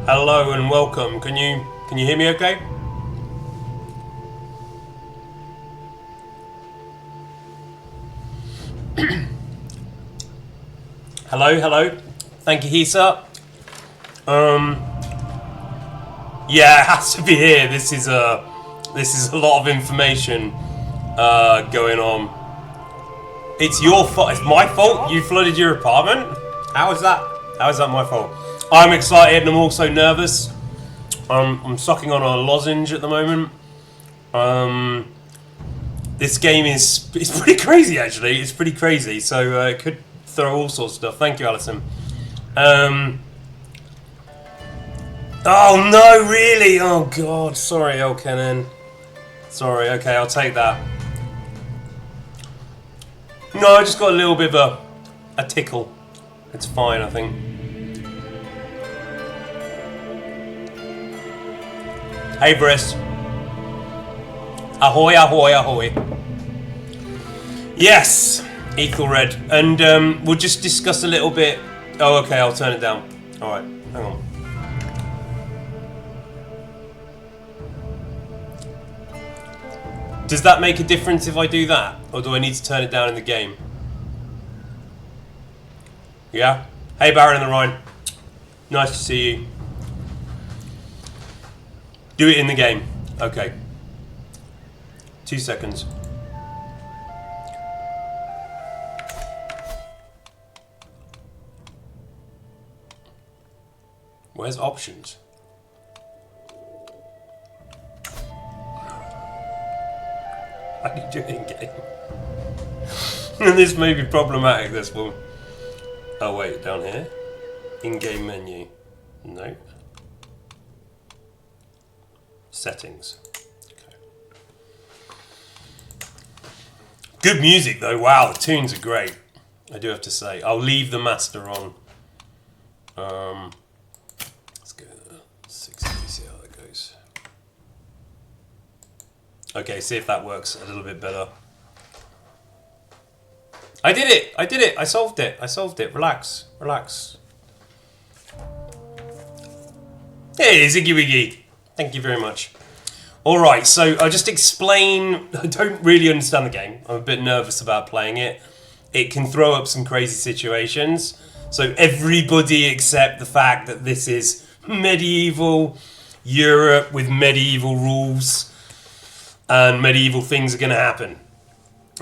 Hello and welcome. Can you hear me okay? Hello. Thank you, Hisa. Yeah, it has to be here. This is a lot of information going on. It's your fault. It's my fault. You flooded your apartment. How is that? How is that my fault? I'm excited and I'm also nervous. I'm sucking on a lozenge at the moment. This game is pretty crazy actually. It's pretty crazy. So it could throw all sorts of stuff. Thank you, Alison. Oh no, really? Oh god. Sorry, Elkennen. Sorry. Okay, I'll take that. No, I just got a little bit of a tickle. It's fine, I think. Hey, Briss. Ahoy, ahoy, ahoy. Yes, Ethelred. And we'll just discuss a little bit. Oh, okay, I'll turn it down. Alright, hang on. Does that make a difference if I do that? Or do I need to turn it down in the game? Yeah? Hey, Baron in the Rhine. Nice to see you. Do it in the game. Okay. 2 seconds. Where's options? How do you do it in game? And this may be problematic, this one. Oh wait, down here? In-game menu. No. Settings. Okay. Good music though, wow, the tunes are great. I do have to say. I'll leave the master on. Let's go 60, see how that goes. Okay, see if that works a little bit better. I did it! I solved it. Relax. Hey, Ziggy Wiggy. Thank you very much. Alright, so I'll just explain. I don't really understand the game. I'm a bit nervous about playing it. It can throw up some crazy situations. So everybody accept the fact that this is medieval Europe with medieval rules. And medieval things are going to happen.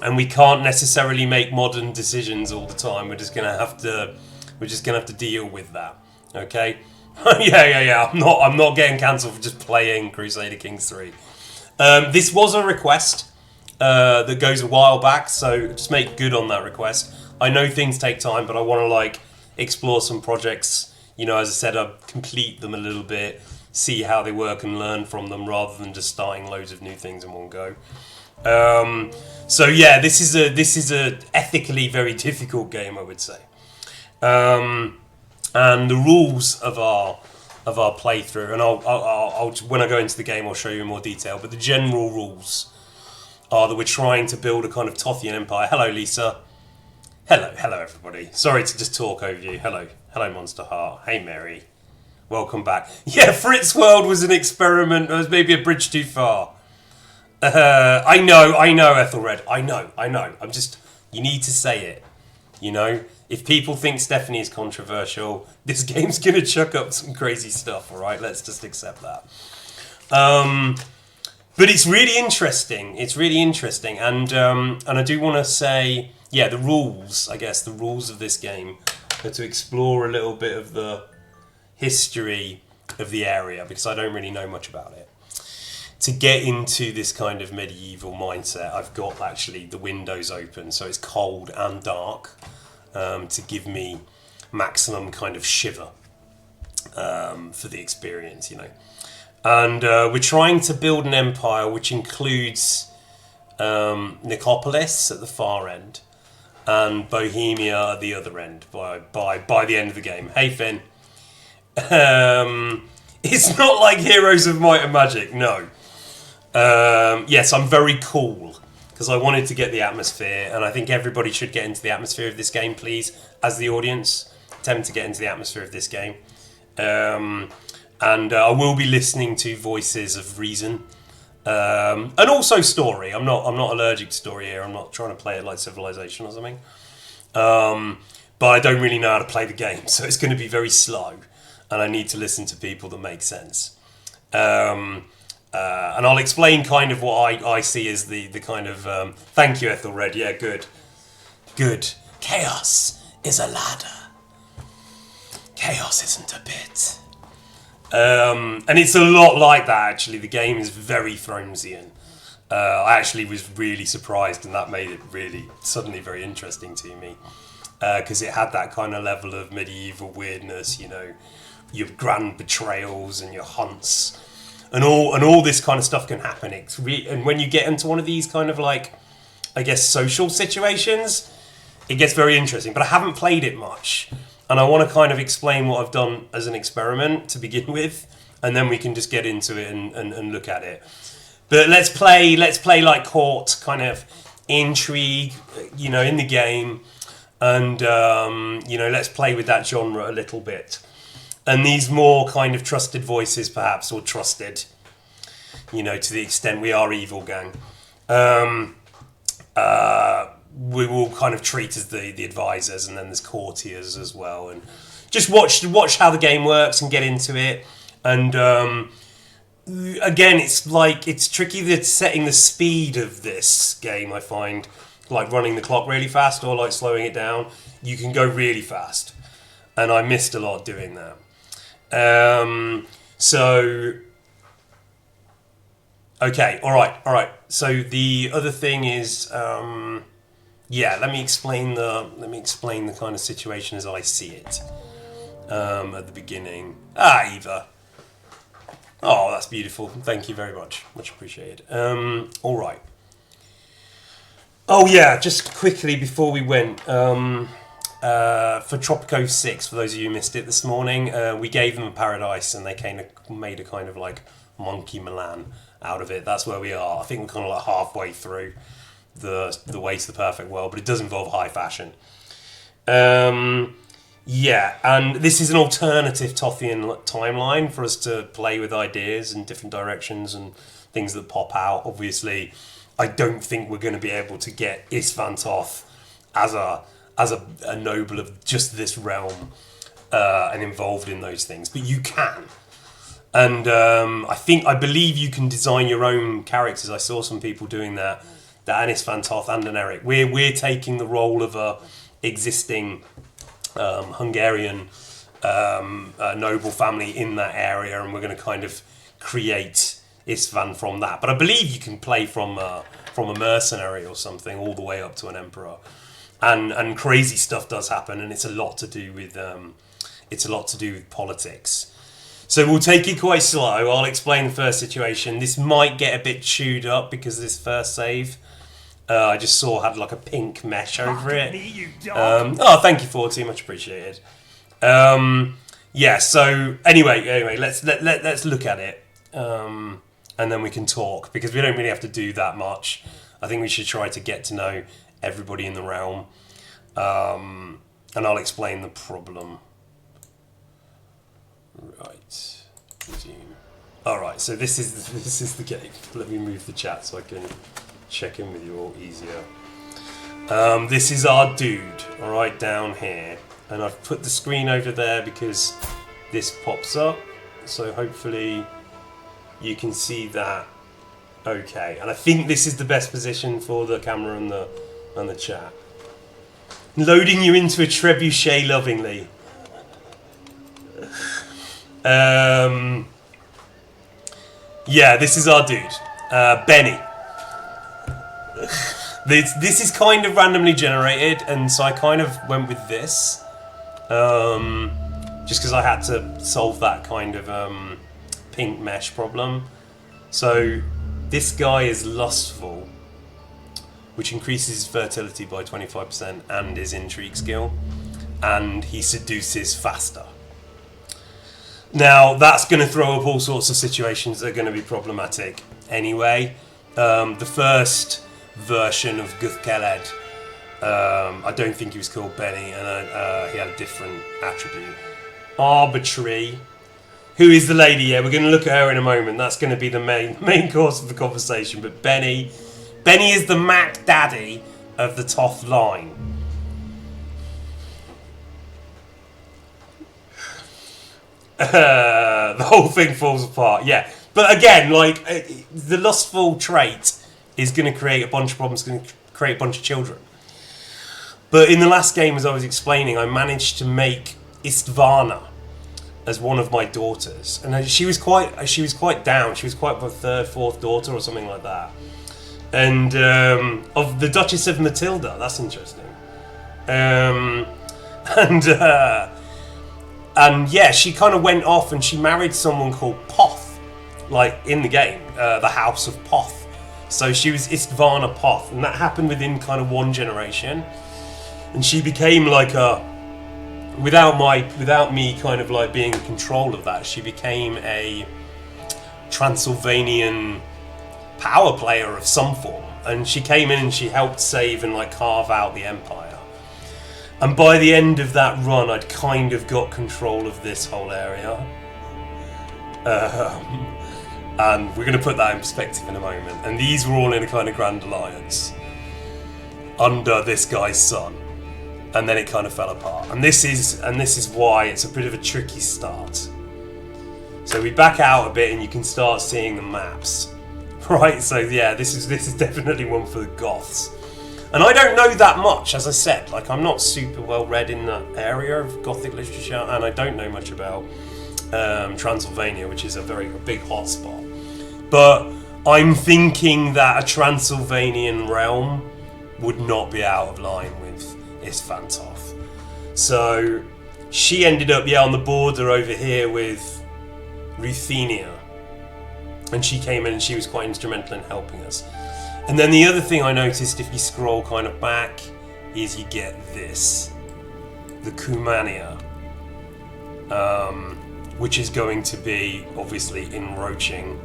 And we can't necessarily make modern decisions all the time. We're just going to have to deal with that. Okay? Yeah. I'm not getting cancelled for just playing Crusader Kings 3. This was a request that goes a while back, so just make good on that request. I know things take time, but I want to explore some projects. You know, as I said, I'll complete them a little bit, see how they work and learn from them rather than just starting loads of new things in one go. So yeah, this is a ethically very difficult game, I would say. And the rules of our playthrough, and I'll when I go into the game, I'll show you in more detail. But the general rules are that we're trying to build a kind of Tothian empire. Hello, Lisa. Hello, everybody. Sorry to just talk over you. Hello, Monster Heart. Hey, Mary. Welcome back. Yeah, Fritz World was an experiment. It was maybe a bridge too far. I know, Ethelred. I know. I'm just. You need to say it. You know. If people think Stephanie is controversial, this game's gonna chuck up some crazy stuff. All right, let's just accept that. But it's really interesting. And I do want to say, yeah, the rules. I guess the rules of this game are to explore a little bit of the history of the area because I don't really know much about it. To get into this kind of medieval mindset, I've got actually the windows open, so it's cold and dark. To give me maximum kind of shiver for the experience, you know. And we're trying to build an empire which includes Nicopolis at the far end and Bohemia at the other end by the end of the game. Hey, Finn. It's not like Heroes of Might and Magic, no. Yes, I'm very cool. Because I wanted to get the atmosphere, and I think everybody should get into the atmosphere of this game, please, as the audience. Attempt to get into the atmosphere of this game. and I will be listening to voices of reason, and also story. I'm not allergic to story here. I'm not trying to play it like Civilization or something. But I don't really know how to play the game, so it's going to be very slow, and I need to listen to people that make sense. And I'll explain kind of what I see as the kind of... thank you, Ethelred. Yeah, good. Good. Chaos is a ladder. Chaos isn't a pit. And it's a lot like that, actually. The game is very Thronesian. I actually was really surprised, and that made it really suddenly very interesting to me. Because it had that kind of level of medieval weirdness, you know, your grand betrayals and your hunts, and all this kind of stuff can happen. And when you get into one of these kind of like, I guess, social situations, it gets very interesting. But I haven't played it much, and I want to kind of explain what I've done as an experiment to begin with, and then we can just get into it and look at it. But let's play like court kind of intrigue, you know, in the game. And, you know, let's play with that genre a little bit. And these more kind of trusted voices, perhaps, or trusted, you know, to the extent we are evil, gang. We will kind of treat as the advisors, and then there's courtiers as well. And just watch how the game works and get into it. And, again, it's tricky that setting the speed of this game, I find. Like running the clock really fast or like slowing it down. You can go really fast, and I missed a lot doing that. Okay, all right. So the other thing is, let me explain the kind of situation as I see it at the beginning. Eva. Oh, that's beautiful. Thank you very much. Much appreciated. All right. Oh yeah, just quickly before we went, for Tropico 6, for those of you who missed it this morning, we gave them a paradise, and they made a kind of like monkey Milan out of it. That's where we are. I think we're kind of like halfway through the way to the perfect world, but it does involve high fashion. Yeah, and this is an alternative Tothian timeline for us to play with ideas in different directions and things that pop out. Obviously, I don't think we're going to be able to get Istvan Toth as a noble of just this realm and involved in those things, but you can. And I believe you can design your own characters. I saw some people doing that. An Istvan Toth and an Eric. We're taking the role of a existing Hungarian noble family in that area, and we're going to kind of create Istvan from that. But I believe you can play from a mercenary or something all the way up to an emperor, and crazy stuff does happen, and it's a lot to do with politics. So we'll take it quite slow. I'll explain the first situation. This might get a bit chewed up because this first save I just saw had like a pink mesh over it. Thank you, 40, much appreciated. So anyway, let's look at it. And then we can talk, because we don't really have to do that much. I think we should try to get to know everybody in the realm, and I'll explain the problem. Right. All right. So this is the game. Let me move the chat so I can check in with you all easier. This is our dude. All right, down here, and I've put the screen over there because this pops up. So hopefully you can see that. Okay, and I think this is the best position for the camera and the chat. Loading you into a trebuchet lovingly. This is our dude, Benny. This is kind of randomly generated, and so I kind of went with this, just because I had to solve that kind of pink mesh problem. So this guy is lustful, which increases his fertility by 25% and his intrigue skill, and he seduces faster. Now that's going to throw up all sorts of situations that are going to be problematic anyway. The first version of Guthkeled, I don't think he was called Benny, and he had a different attribute. Arbitrary. who is the lady? Yeah, we're going to look at her in a moment. That's going to be the main course of the conversation. But Benny is the Mac Daddy of the Toth line. The whole thing falls apart. Yeah, but again, like the lustful trait is going to create a bunch of problems. Going to create a bunch of children. But in the last game, as I was explaining, I managed to make Istvana as one of my daughters, and she was quite down. She was quite my third, fourth daughter or something like that. And of the Duchess of Matilda, that's interesting. And yeah, she kind of went off and she married someone called Poth, like in the game, the House of Poth. So she was Istvana Poth, and that happened within kind of one generation. And she became like a, without me kind of like being in control of that, she became a Transylvanian power player of some form. And she came in and she helped save and like carve out the empire. And by the end of that run, I'd kind of got control of this whole area. And we're going to put that in perspective in a moment. And these were all in a kind of grand alliance under this guy's son. And then it kind of fell apart. And this is why it's a bit of a tricky start. So we back out a bit and you can start seeing the maps. Right, so yeah, this is definitely one for the Goths. And I don't know that much, as I said. Like, I'm not super well read in that area of Gothic literature, and I don't know much about Transylvania, which is a very big hotspot. But I'm thinking that a Transylvanian realm would not be out of line with Isfantoth. So she ended up, on the border over here with Ruthenia. And she came in and she was quite instrumental in helping us. And then the other thing I noticed, if you scroll kind of back, is you get this. The Cumania. Which is going to be, obviously, encroaching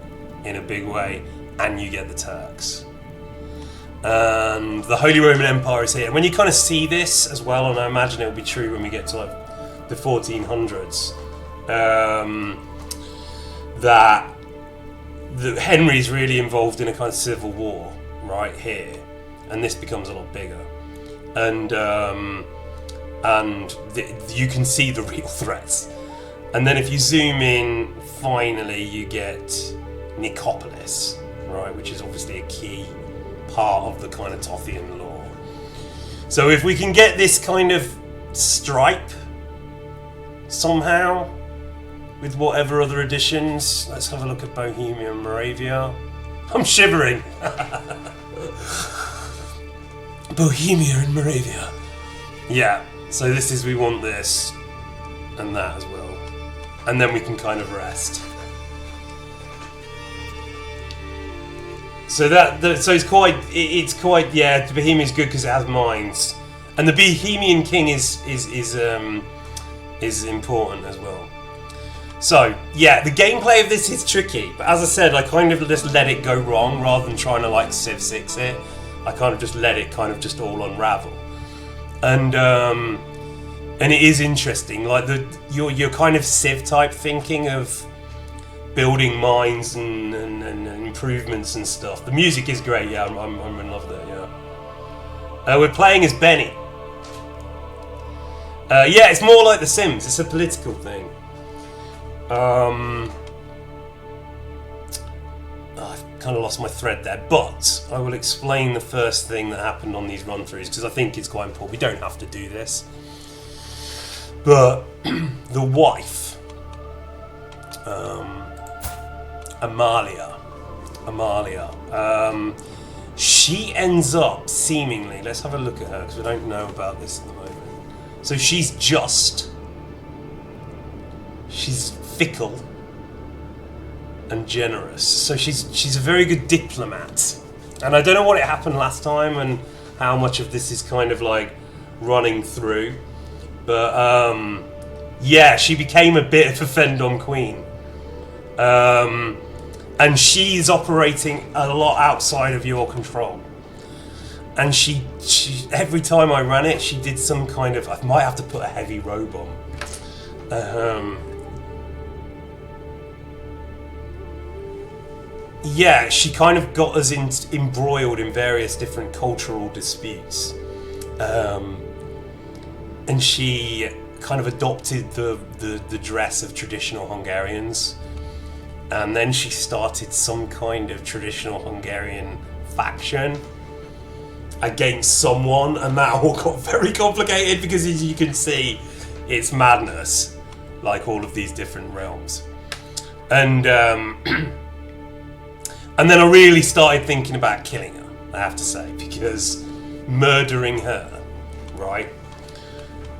in a big way. And you get the Turks. And the Holy Roman Empire is here. And when you kind of see this as well, and I imagine it will be true when we get to like the 1400s, that Henry's really involved in a kind of civil war right here, and this becomes a lot bigger, and you can see the real threats. And then if you zoom in, finally you get Nicopolis, right, which is obviously a key part of the kind of Tothian lore. So if we can get this kind of stripe somehow, with whatever other additions. Let's have a look at Bohemia and Moravia. I'm shivering. Bohemia and Moravia. Yeah, so this is, we want this and that as well. And then we can kind of rest. So so it's quite, the Bohemia's good because it has mines. And the Bohemian king is important as well. So, yeah, the gameplay of this is tricky, but as I said, I kind of just let it go wrong rather than trying to like Civ 6 it. I kind of just let it kind of just all unravel. And it is interesting, like your kind of Civ type thinking of building mines and improvements and stuff. The music is great, yeah, I'm in love with it, yeah. We're playing as Benny. Yeah, it's more like The Sims, it's a political thing. I've kind of lost my thread there, but I will explain the first thing that happened on these run-throughs because I think it's quite important. We don't have to do this, but the wife, Amalia, she ends up seemingly, let's have a look at her because we don't know about this at the moment. So she's fickle and generous. So she's a very good diplomat. And I don't know what happened last time and how much of this is kind of like running through. But yeah, she became a bit of a fend-on queen. And she's operating a lot outside of your control. And she every time I ran it, she did some kind of, I might have to put a heavy robe on. yeah, she kind of got us embroiled in various different cultural disputes. And she kind of adopted the dress of traditional Hungarians. And then she started some kind of traditional Hungarian faction against someone, and that all got very complicated because, as you can see, it's madness, like all of these different realms. And and then I really started thinking about killing her, I have to say, because murdering her, right?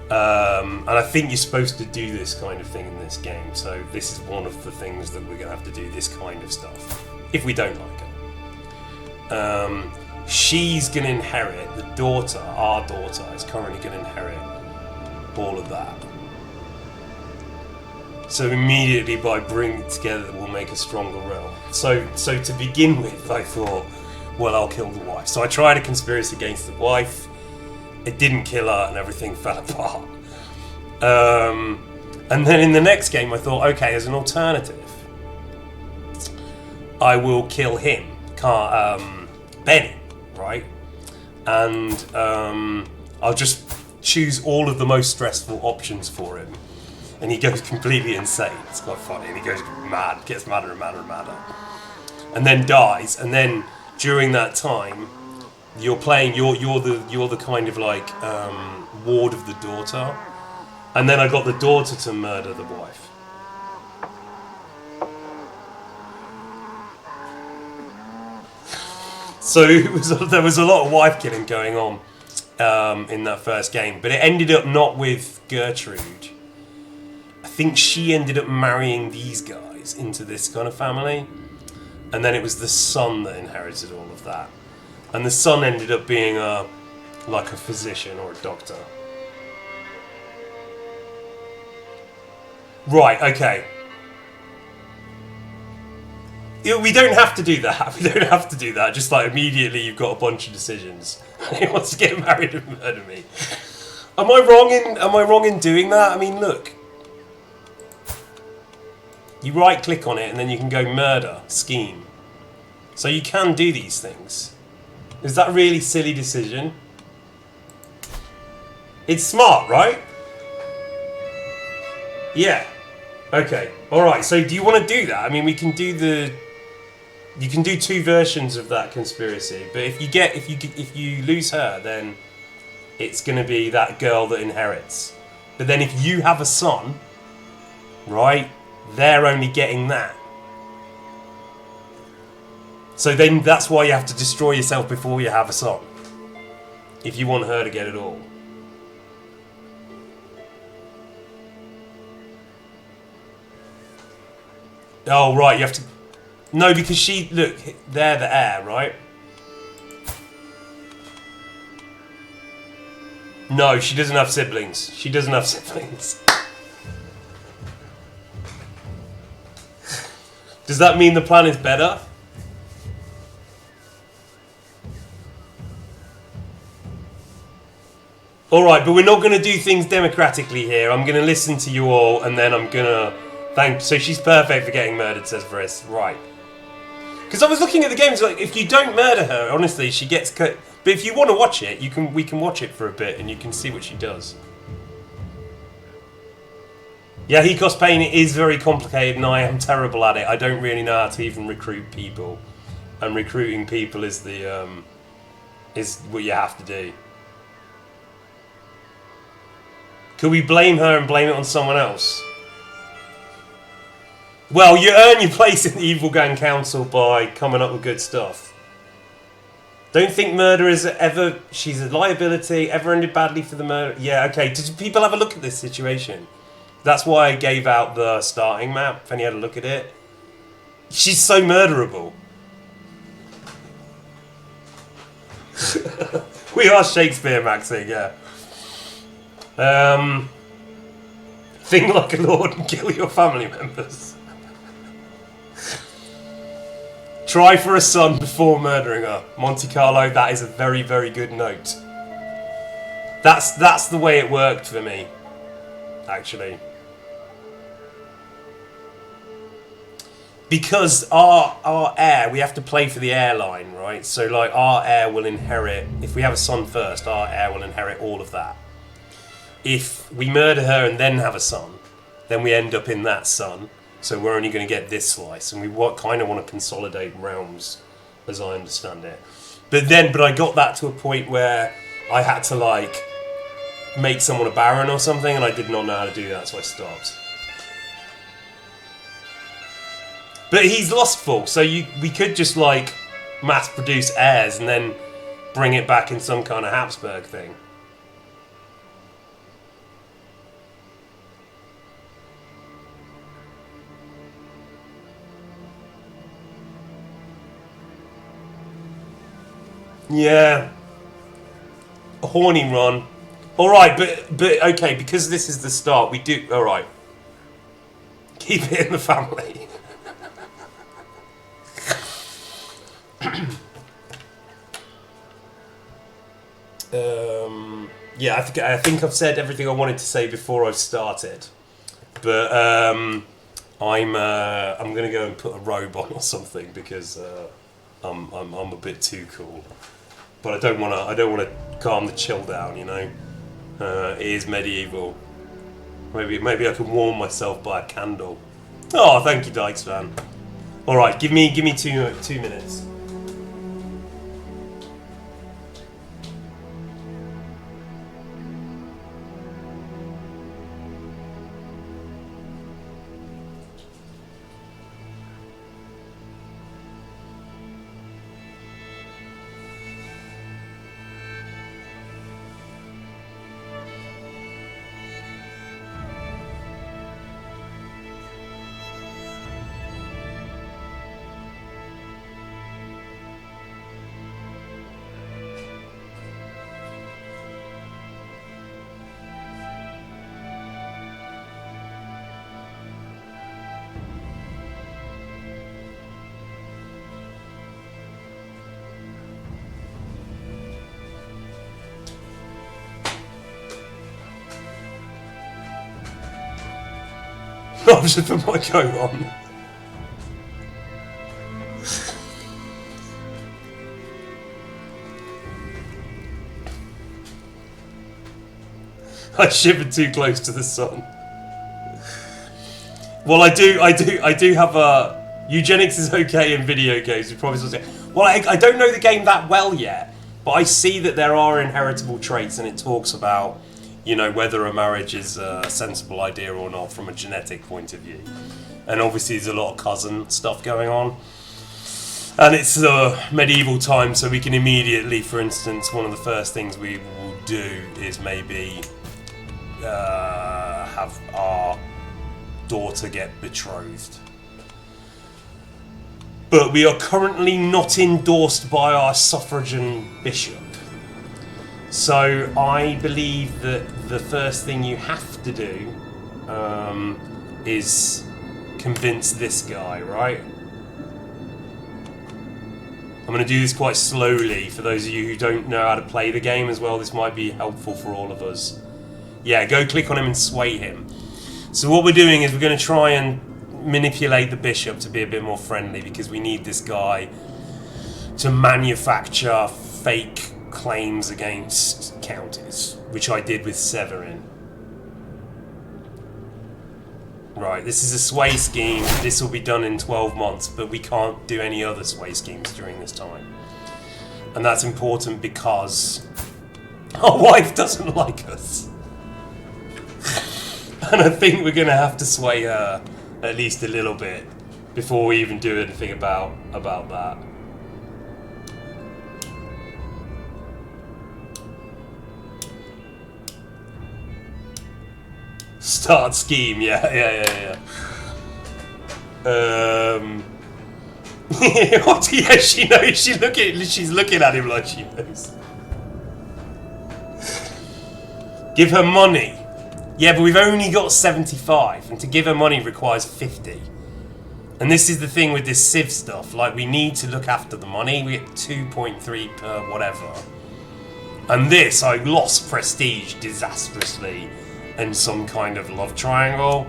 And I think you're supposed to do this kind of thing in this game, so this is one of the things that we're going to have to do, this kind of stuff, if we don't like her. She's going to inherit, the daughter, our daughter, is currently going to inherit all of that. So immediately by bringing it together, we'll make a stronger realm. So to begin with, I thought, well, I'll kill the wife. So I tried a conspiracy against the wife. It didn't kill her, and everything fell apart. And then in the next game, I thought, okay, as an alternative, I will kill him, Benny, right? And I'll just choose all of the most stressful options for him. And he goes completely insane. It's quite funny. And he goes mad, gets madder and madder and madder. And then dies. And then during that time, you're playing. You're the kind of like ward of the daughter. And then I got the daughter to murder the wife. So there was a lot of wife killing going on in that first game, but it ended up not with Gertrude. I think she ended up marrying these guys into this kind of family, and then it was the son that inherited all of that, and the son ended up being like a physician or a doctor. Right, okay. We don't have to do that. We don't have to do that. Just like immediately you've got a bunch of decisions. He wants to get married and murder me. Am I wrong in doing that? I mean, look. You right click on it and then you can go murder, scheme. So you can do these things. Is that a really silly decision? It's smart, right? Yeah. Okay. Alright, so do you want to do that? I mean, we can do you can do two versions of that conspiracy, but if you lose her, then it's going to be that girl that inherits. But then if you have a son, right, they're only getting that. So then that's why you have to destroy yourself before you have a son. If you want her to get it all. Oh, right, you have to... No, because look, they're the heir, right? No, she doesn't have siblings. She doesn't have siblings. Does that mean the plan is better? Alright, but we're not going to do things democratically here. I'm going to listen to you all, and then I'm going to... So she's perfect for getting murdered, says Briss. Right. Because I was looking at the games, like, if you don't murder her, honestly, she gets cut. But if you want to watch it, we can watch it for a bit, and you can see what she does. Yeah, Hikos Pain is very complicated, and I am terrible at it. I don't really know how to even recruit people. And recruiting people is is what you have to do. Could we blame her and blame it on someone else? Well, you earn your place in the Evil Gang Council by coming up with good stuff. Don't think murder is ever... She's a liability, ever ended badly for the murder... Yeah, okay, did people have a look at this situation? That's why I gave out the starting map, if any had a look at it. She's so murderable. We are Shakespeare maxing, yeah. Think like a lord and kill your family members. Try for a son before murdering her. Monte Carlo, that is a very, very good note. That's the way it worked for me, actually. because our heir, we have to play for the airline, right? So like our heir will inherit, if we have a son first, our heir will inherit all of that. If we murder her and then have a son, then we end up in that son. So we're only going to get this slice, and we kind of want to consolidate realms, as I understand it. But I got that to a point where I had to like make someone a baron or something, and I did not know how to do that, so I stopped. But he's lustful, so we could just like mass produce heirs and then bring it back in some kind of Habsburg thing. Yeah. A horny run. Alright, but okay, because this is the start, we do... Alright. Keep it in the family. Yeah, I think I've said everything I wanted to say before I've started. But I'm gonna go and put a robe on or something because I'm a bit too cool. But I don't wanna calm the chill down, you know. It is medieval. Maybe I can warm myself by a candle. Oh, thank you, Dykes fan. All right, give me 2 minutes. I've just put my coat on. I shivered too close to the sun. Well, I do have a... Eugenics is okay in video games, you probably saw it. Well, I don't know the game that well yet, but I see that there are inheritable traits, and it talks about, you know, whether a marriage is a sensible idea or not from a genetic point of view. And obviously there's a lot of cousin stuff going on. And it's medieval time, so we can immediately, for instance, one of the first things we will do is maybe have our daughter get betrothed. But we are currently not endorsed by our suffragan bishop. So I believe that the first thing you have to do is convince this guy, right? I'm going to do this quite slowly for those of you who don't know how to play the game as well. This might be helpful for all of us. Yeah, go click on him and sway him. So what we're doing is we're going to try and manipulate the bishop to be a bit more friendly, because we need this guy to manufacture fake claims against counties, which I did with Severin. Right, this is a sway scheme. This will be done in 12 months, but we can't do any other sway schemes during this time. And that's important because our wife doesn't like us. And I think we're going to have to sway her at least a little bit before we even do anything about that. Start scheme, yeah. What? Yeah, she knows. She's looking at him like she knows. Give her money. Yeah, but we've only got 75, and to give her money requires 50. And this is the thing with this Civ stuff. Like, we need to look after the money. We get 2.3 per whatever. And this, I lost prestige disastrously in some kind of love triangle,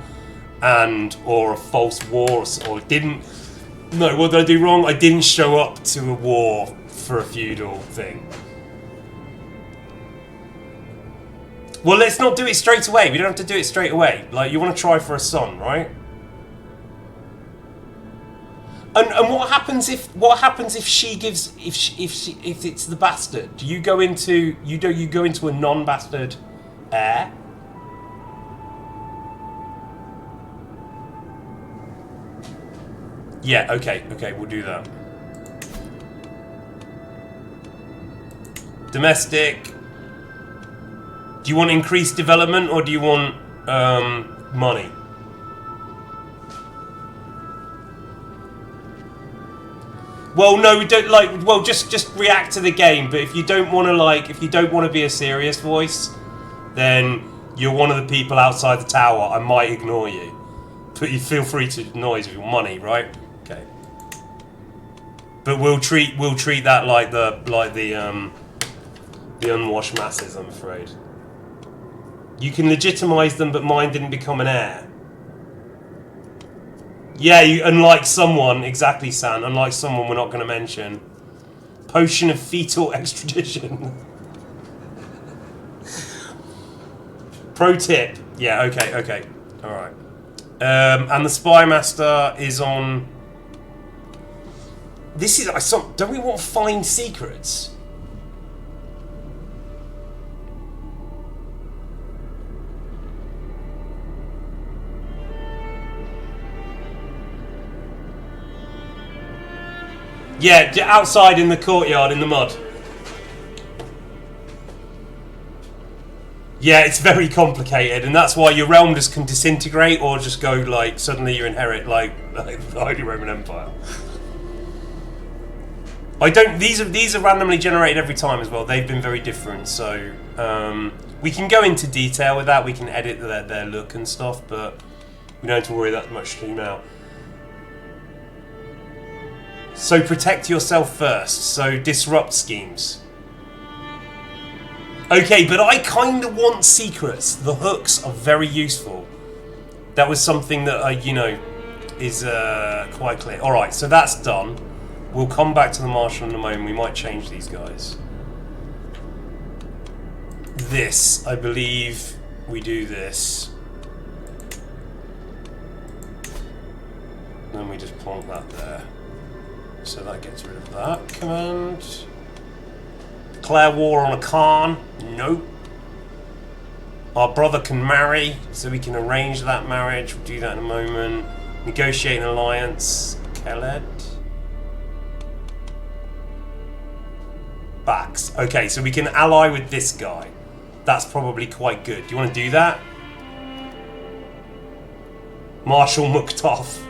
or a false war, or didn't. No, what did I do wrong? I didn't show up to a war for a feudal thing. Well, let's not do it straight away. We don't have to do it straight away. Like, you want to try for a son, right? And what happens if she gives if it's the bastard? Do you go into a non-bastard heir? Yeah, okay, we'll do that. Domestic. Do you want increased development or do you want money? Well, no, we don't like. Well, just react to the game. But if you don't want to be a serious voice, then you're one of the people outside the tower. I might ignore you, but you feel free to noise with your money, right? Okay. But we'll treat that like the unwashed masses, I'm afraid. You can legitimize them, but mine didn't become an heir. Yeah, unlike someone, exactly, San. Unlike someone we're not going to mention. Potion of fetal extradition. Pro tip. Yeah, okay. Alright. And the Spy Master is on... This is... Don't we want to find secrets? Yeah, outside in the courtyard in the mud. Yeah, it's very complicated, and that's why your realm just can disintegrate or just go like suddenly you inherit like the Holy Roman Empire. These are randomly generated every time as well. They've been very different, so we can go into detail with that. We can edit their look and stuff, but we don't have to worry that much now. So protect yourself first. So disrupt schemes. Okay, but I kind of want secrets. The hooks are very useful. That was something that is quite clear. All right, so that's done. We'll come back to the Marshal in a moment. We might change these guys. This, I believe, we do this. Then we just plonk that there. So that gets rid of that command. Declare war on a Khan. Nope. Our brother can marry, so we can arrange that marriage. We'll do that in a moment. Negotiate an alliance. Khaled. Bax. Okay, so we can ally with this guy. That's probably quite good. Do you want to do that? Marshal Muktov.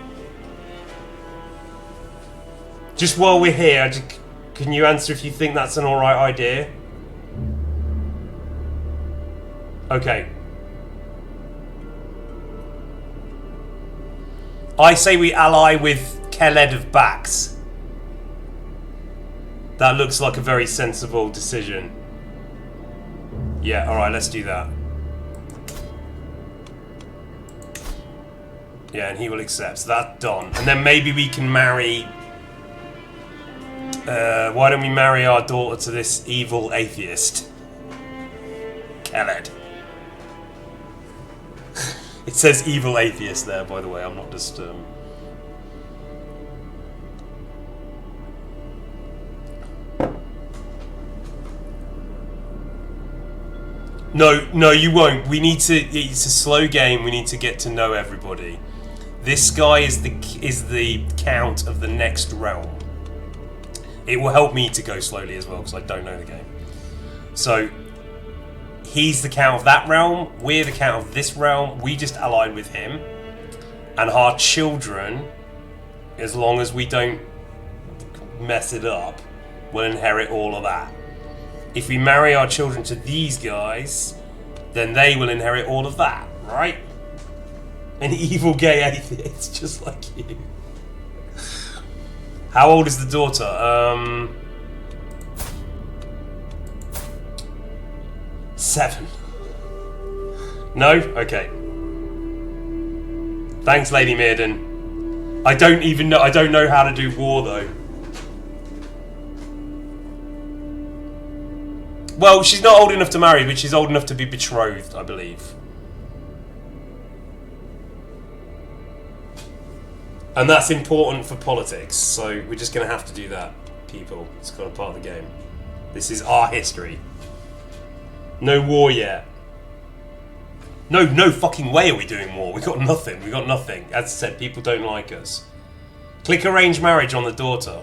Just while we're here, can you answer if you think that's an alright idea? Okay. I say we ally with Khaled of Bax. That looks like a very sensible decision. Yeah, alright, let's do that. Yeah, and he will accept. So that's done. And then maybe we can marry... why don't we marry our daughter to this evil atheist? Khaled. It says evil atheist there, by the way. I'm not just... No, you won't. We need to... It's a slow game. We need to get to know everybody. This guy is the count of the next realm. It will help me to go slowly as well, because I don't know the game. So, he's the count of that realm. We're the count of this realm. We just allied with him. And our children, as long as we don't mess it up, will inherit all of that. If we marry our children to these guys, then they will inherit all of that, right? An evil gay atheist, just like you. How old is the daughter? 7. No? Okay. Thanks, Lady Mearden. I don't even know. I don't know how to do war though. Well, she's not old enough to marry, but she's old enough to be betrothed, I believe. And that's important for politics, so we're just going to have to do that, people. It's kind of part of the game. This is our history. No war yet. No fucking way are we doing war. We got nothing. We got nothing. As I said, people don't like us. Click arrange marriage on the daughter.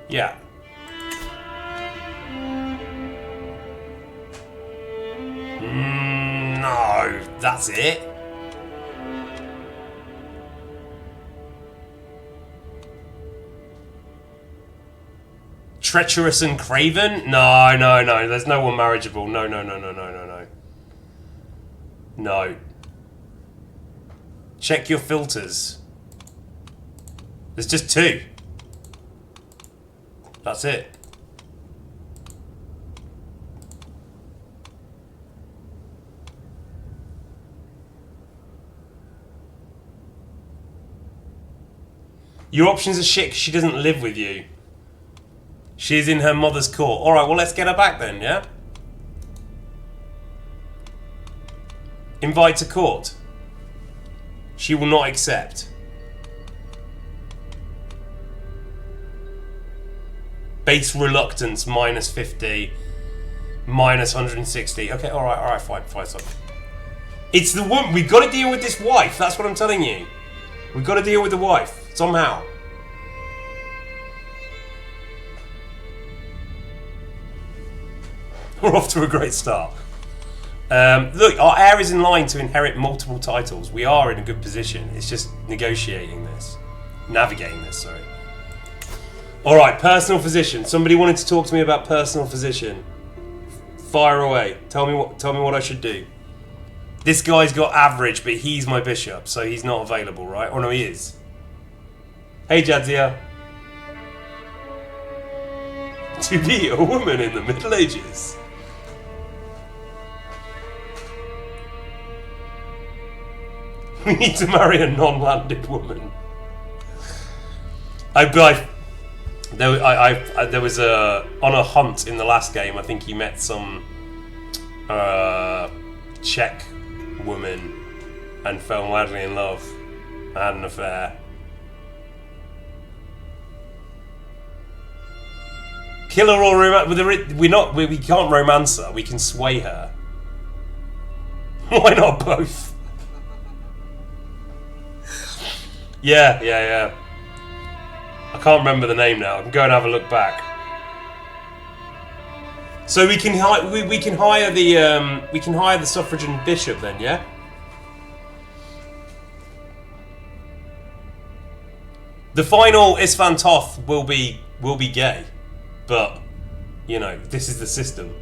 Yeah. No, that's it. Treacherous and craven? No. There's no one marriageable. No. No. Check your filters. There's just 2. That's it. Your options are shit because she doesn't live with you. She's in her mother's court. Alright, well let's get her back then, yeah? Invite to court. She will not accept. Base reluctance, minus 50. Minus 160. Okay, alright, fine. It's the woman. We've got to deal with this wife. That's what I'm telling you. We've got to deal with the wife. Somehow. We're off to a great start. Look, our heir is in line to inherit multiple titles. We are in a good position. It's just negotiating this. Navigating this, sorry. Alright, personal physician. Somebody wanted to talk to me about personal physician. Fire away. Tell me what I should do. This guy's got average, but he's my bishop, so he's not available, right? Oh no, he is. Hey, Jadzia. To be a woman in the Middle Ages. We need to marry a non-landed woman. There was on a hunt in the last game. I think he met some Czech woman and fell madly in love. Had an affair. Kill her or we can't romance her. We can sway her. Why not both? Yeah. I can't remember the name now. I can go and have a look back. So we can hire the suffragan bishop then, yeah? The final Isfan Toth will be gay, but you know, this is the system.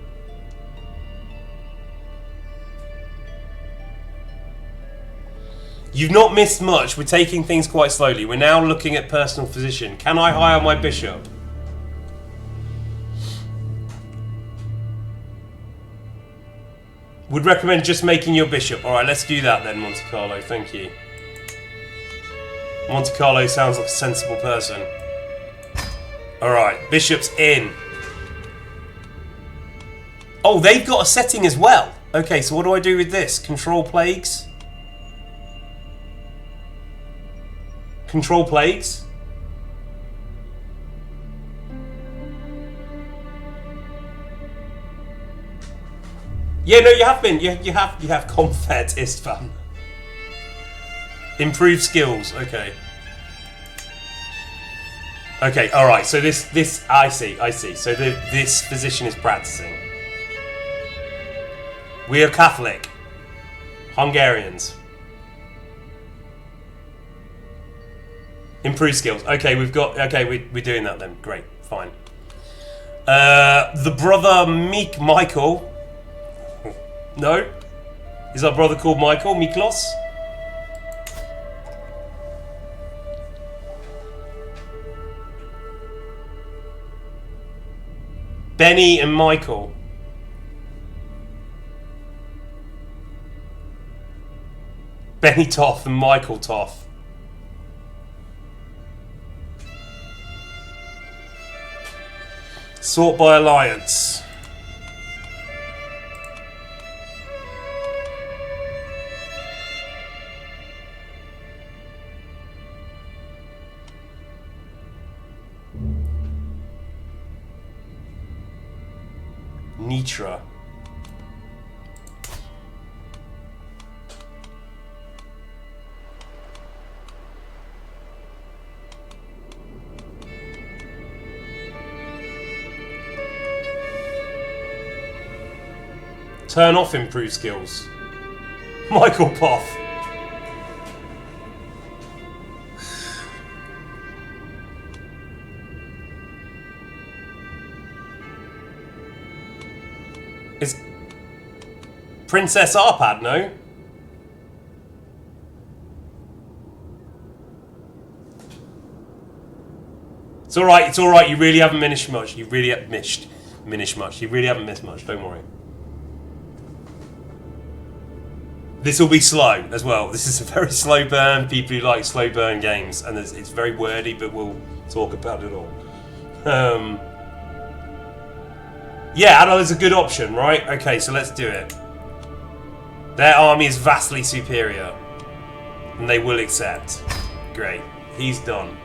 You've not missed much. We're taking things quite slowly. We're now looking at personal physician. Can I hire my bishop? Would recommend just making your bishop. Alright, let's do that then, Monte Carlo. Thank you. Monte Carlo sounds like a sensible person. Alright, bishop's in. Oh, they've got a setting as well. Okay, so what do I do with this? Control plagues? Control plagues? Yeah, no, you have been. You have Confed Istvan. Improve skills. Okay. Okay. All right. So this I see. So this physician is practicing. We are Catholic. Hungarians. Improve skills. Okay, we're doing that then. Great, fine. The brother Michael. No? Is our brother called Michael? Miklos? Benny and Michael. Benny Toth and Michael Toth. Sort by alliance. Nitra. Turn off improved skills. Michael Poff. Is Princess Arpad, no? It's alright, it's alright, you really haven't missed much. You really haven't missed much. You really haven't missed much, don't worry. This will be slow as well. This is a very slow burn. People who like slow burn games, and it's very wordy, but we'll talk about it all. Yeah, Adel is a good option, right? Okay, so let's do it. Their army is vastly superior, and they will accept. Great, he's done.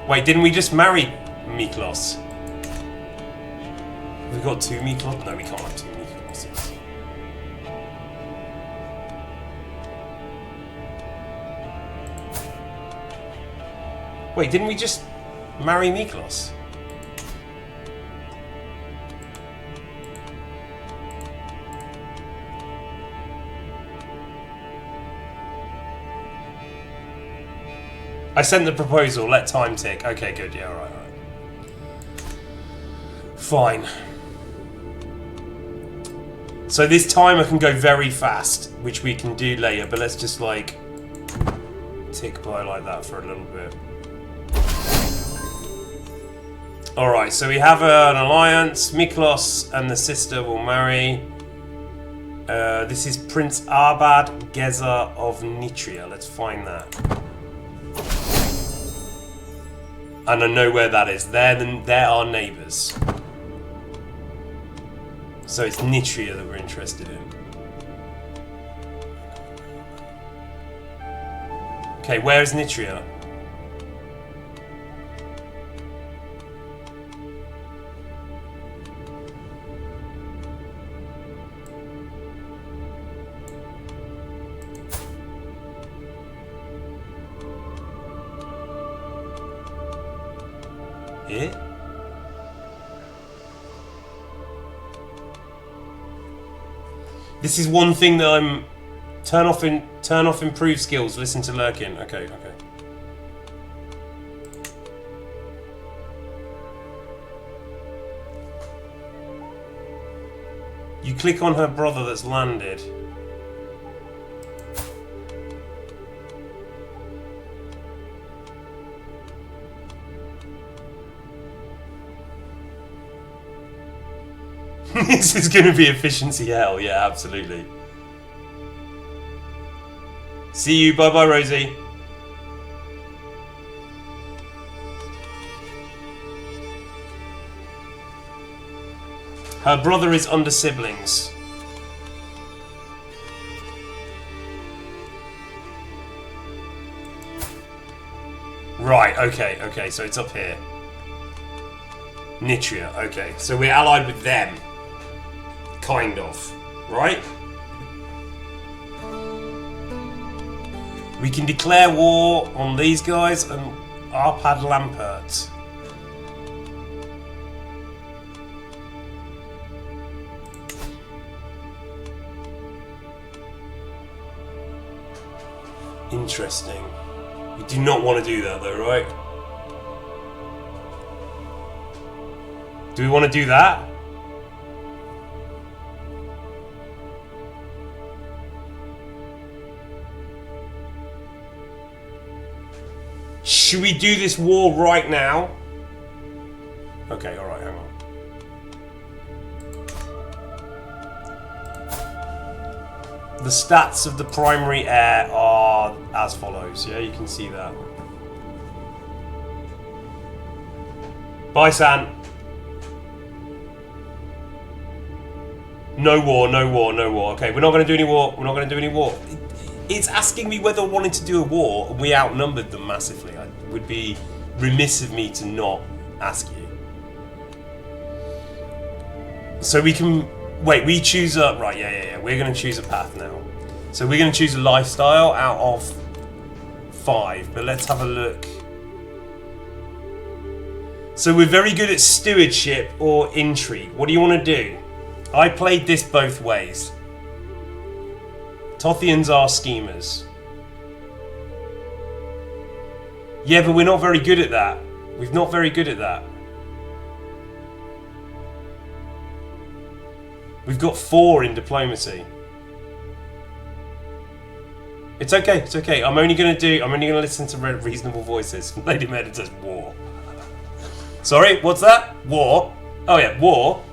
Wait, didn't we just marry Miklos? We've got 2 Miklos? No, we can't have 2 Mikloses. Wait, didn't we just marry Miklos? I sent the proposal, let time tick. Okay, good, yeah, alright, alright. Fine. So this timer can go very fast, which we can do later, but let's just like tick by like that for a little bit. Alright, so we have an alliance. Miklos and the sister will marry. This is Prince Arbad Geza of Nitria. Let's find that. And I know where that is. They're our neighbours. So it's Nitria that we're interested in. Okay, where is Nitria? Here? This is one thing that I'm turn off improved skills, listen to Lurkin. Okay. You click on her brother that's landed. This is going to be efficiency hell, yeah, absolutely. See you, bye-bye, Rosie. Her brother is under siblings. Right, okay, so it's up here. Nitria, okay, so we're allied with them. Kind of, right? We can declare war on these guys and Arpad Lampert. Interesting. We do not want to do that though, right? Do we want to do that? Should we do this war right now? Okay, alright, hang on. The stats of the primary heir are as follows, yeah, you can see that. Bye, San. No war, no war, no war. Okay, we're not going to do any war. We're not going to do any war. It's asking me whether I wanted to do a war, and we outnumbered them massively. It would be remiss of me to not ask you. So we can... Wait, we choose a... Right, yeah. We're going to choose a path now. So we're going to choose a lifestyle out of 5. But let's have a look. So we're very good at stewardship or intrigue. What do you want to do? I played this both ways. Tothians are schemers. Yeah, but we're not very good at that. We're not very good at that. We've got 4 in diplomacy. It's okay, it's okay. I'm only gonna listen to reasonable voices. Lady Medita's war. Sorry, what's that? War? Oh yeah, war.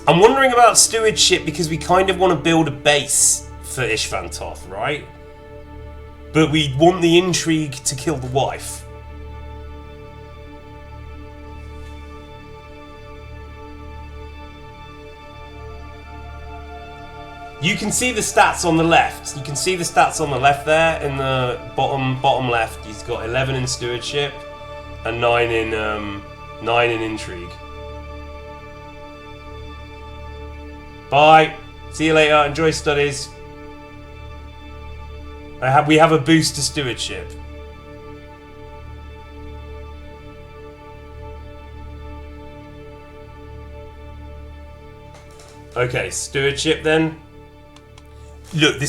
I'm wondering about stewardship because we kind of want to build a base for Ishvantoth, right? But we want the intrigue to kill the wife. You can see the stats on the left. You can see the stats on the left there in the bottom left. He's got 11 in stewardship and 9 in intrigue. Bye. See you later. Enjoy studies. We have a boost to stewardship. Okay, stewardship then. Look,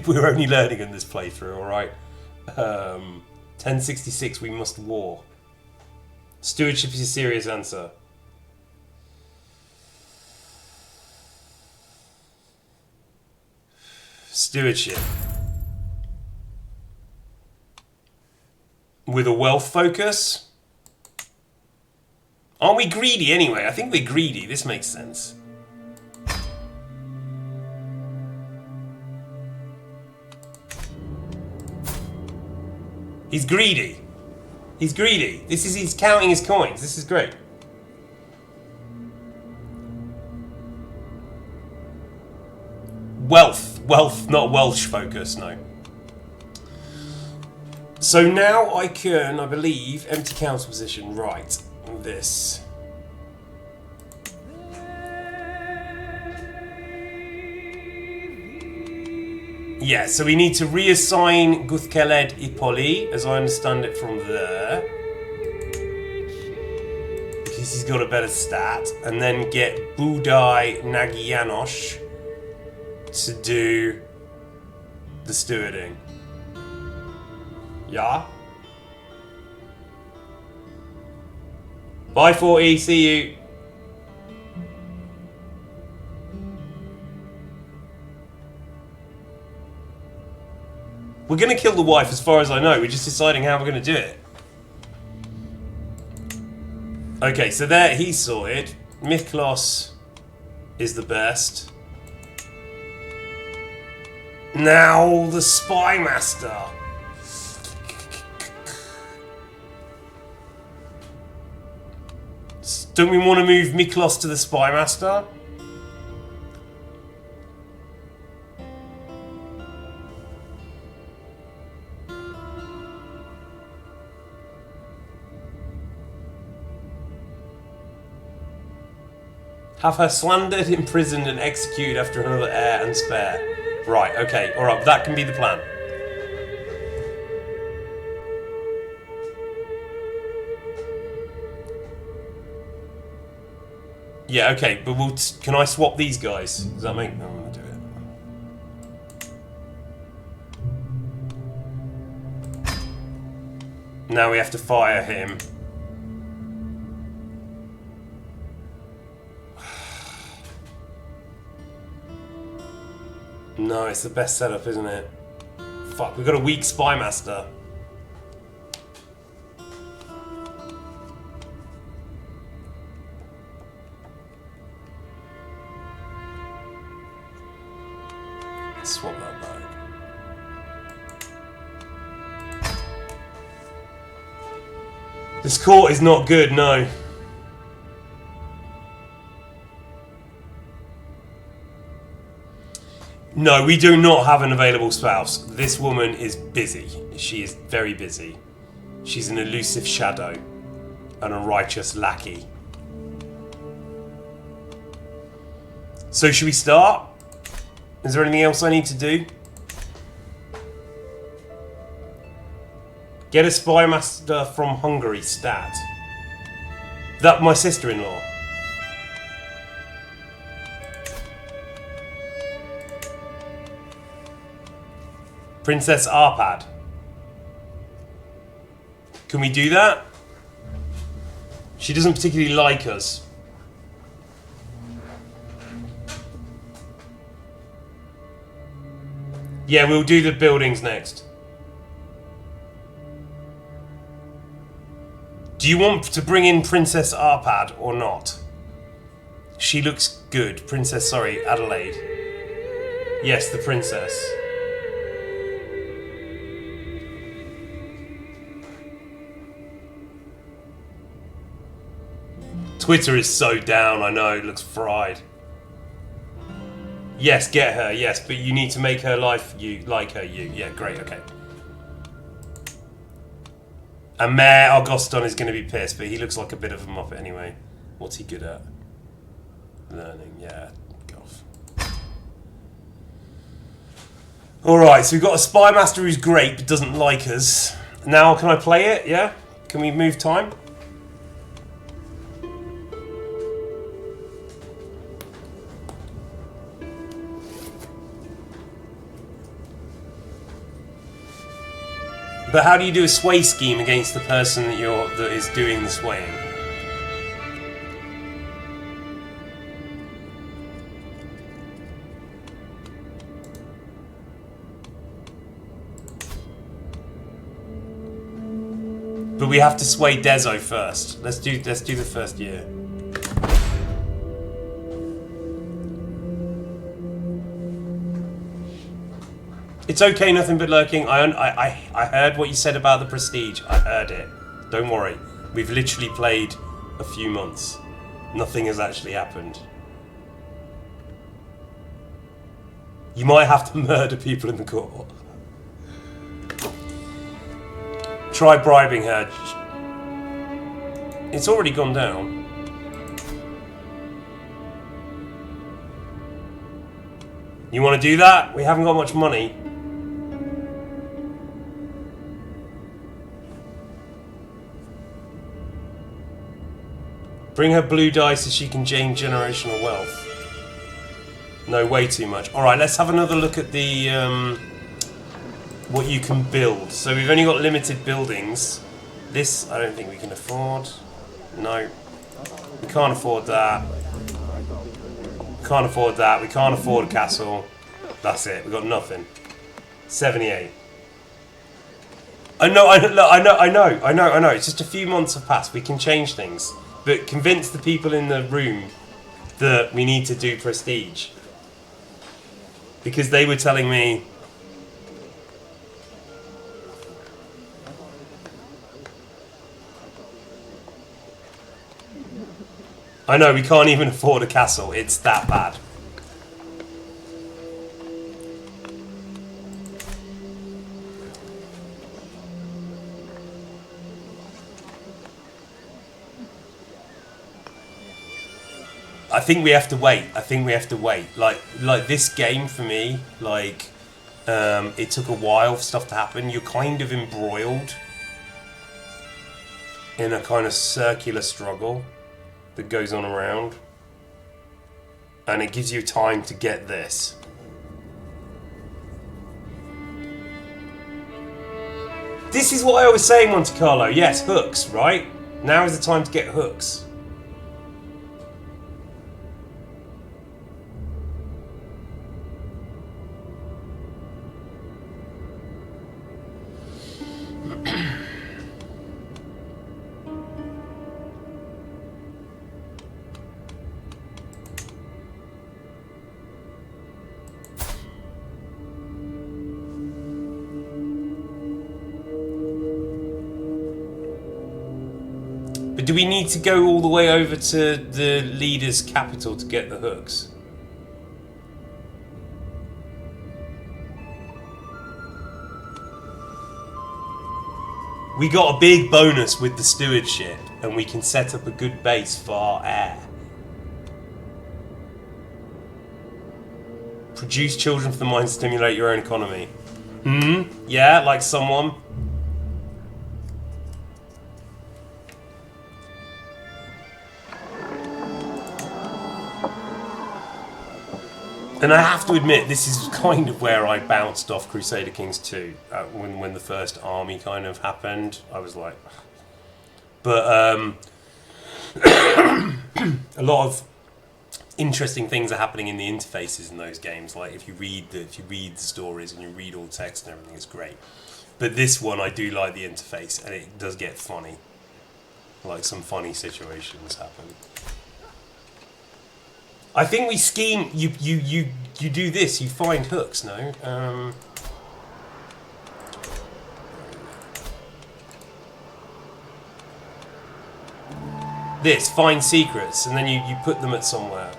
we're only learning in this playthrough, all right. 1066. We must war. Stewardship is a serious answer. Stewardship. With a wealth focus? Aren't we greedy anyway? I think we're greedy. This makes sense. He's greedy. He's greedy. He's counting his coins. This is great. Wealth, not Welsh focus, no. So now I can, I believe, empty council position. Right, this. Yeah, so we need to reassign Guthkeled Ipoli, as I understand it from there. Because he's got a better stat. And then get Budai Nagyanosh to do the stewarding. Yeah? Bye 40, see you. We're gonna kill the wife as far as I know, we're just deciding how we're gonna do it. Okay, so there, he's sorted. Miklos is the best. Now the Spy Master. Don't we want to move Miklos to the Spy Master? Have her slandered, imprisoned, and executed after another heir and spare. Right, okay, alright, that can be the plan. Yeah, okay, but can I swap these guys? Does that make... No, I'm gonna do it. Now we have to fire him. No, it's the best setup, isn't it? Fuck, we've got a weak Spy Master. Let's swap that back. This court is not good, no. No, we do not have an available spouse. This woman is busy. She is very busy. She's an elusive shadow and a righteous lackey. So should we start? Is there anything else I need to do? Get a spy master from Hungary, stat. That my sister-in-law. Princess Arpad. Can we do that? She doesn't particularly like us. Yeah, we'll do the buildings next. Do you want to bring in Princess Arpad or not? She looks good. Adelaide. Yes, the princess. Twitter is so down, I know, it looks fried. Yes, get her, yes, but you need to make her life you. Yeah, great, okay. And Mayor Augustin is going to be pissed, but he looks like a bit of a muppet anyway. What's he good at? Learning, yeah. Alright, so we've got a spy master who's great, but doesn't like us. Now, can I play it? Yeah? Can we move time? But how do you do a sway scheme against the person that is doing the swaying? But we have to sway Dezo first. Let's do the first year. It's okay, nothing but lurking. I heard what you said about the prestige. I heard it. Don't worry. We've literally played a few months. Nothing has actually happened. You might have to murder people in the court. Try bribing her. It's already gone down. You want to do that? We haven't got much money. Bring her blue dice so she can gain generational wealth. No, way too much. Alright, let's have another look at the what you can build. So we've only got limited buildings. This, I don't think we can afford. No. We can't afford that. We can't afford that. We can't afford a castle. That's it. We've got nothing. 78. I know. It's just a few months have passed. We can change things. But convince the people in the room that we need to do prestige. Because they were telling me... I know, we can't even afford a castle. It's that bad. I think we have to wait. Like this game for me, it took a while for stuff to happen. You're kind of embroiled in a kind of circular struggle that goes on around, and it gives you time to get this. This is what I was saying, Monte Carlo. Yes, hooks, right? Now is the time to get hooks. do we need to go all the way over to the leader's capital to get the hooks? We got a big bonus with the stewardship, and we can set up a good base for our heir. Produce children for the mind, stimulate your own economy. Yeah, like someone. And I have to admit, this is kind of where I bounced off Crusader Kings 2. When the first army kind of happened, I was like... But a lot of interesting things are happening in the interfaces in those games. Like if you read the stories and you read all the text and everything, it's great. But this one, I do like the interface, and it does get funny. Like some funny situations happen. I think we scheme. You do this. You find hooks. No. This find secrets, and then you put them at somewhere.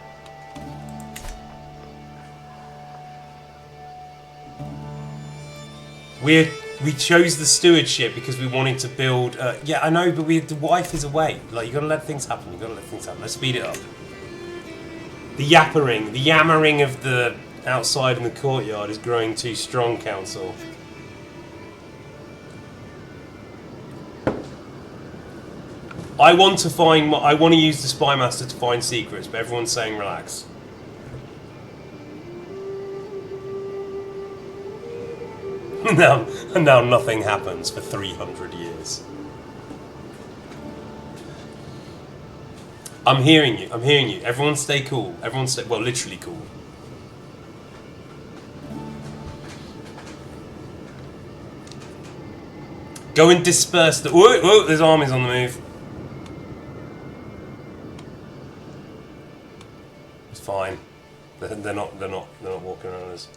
We chose the stewardship because we wanted to build. Yeah, I know, but the wife is away. Like you gotta let things happen. Let's speed it up. The yammering of the outside in the courtyard is growing too strong, Council. I want to use the Spy Master to find secrets, but everyone's saying relax. Now nothing happens for 300 years. I'm hearing you. Everyone stay cool. Well, literally cool. Go and disperse the... Whoa, there's armies on the move. It's fine. They're not walking around us.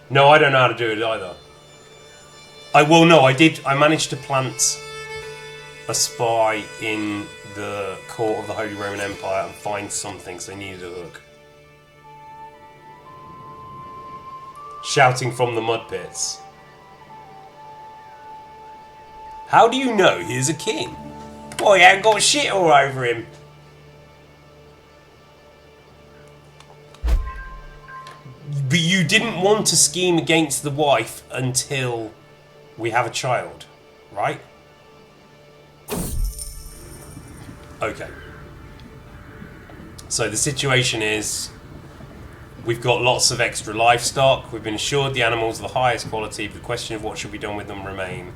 No, I don't know how to do it either. I managed to plant a spy in the court of the Holy Roman Empire and find something, so they needed a hook. Shouting from the mud pits. How do you know he's a king? Boy, he ain't got shit all over him. But you didn't want to scheme against the wife until we have a child, right? Okay. So the situation is, we've got lots of extra livestock. We've been assured the animals are the highest quality, but the question of what should be done with them remain.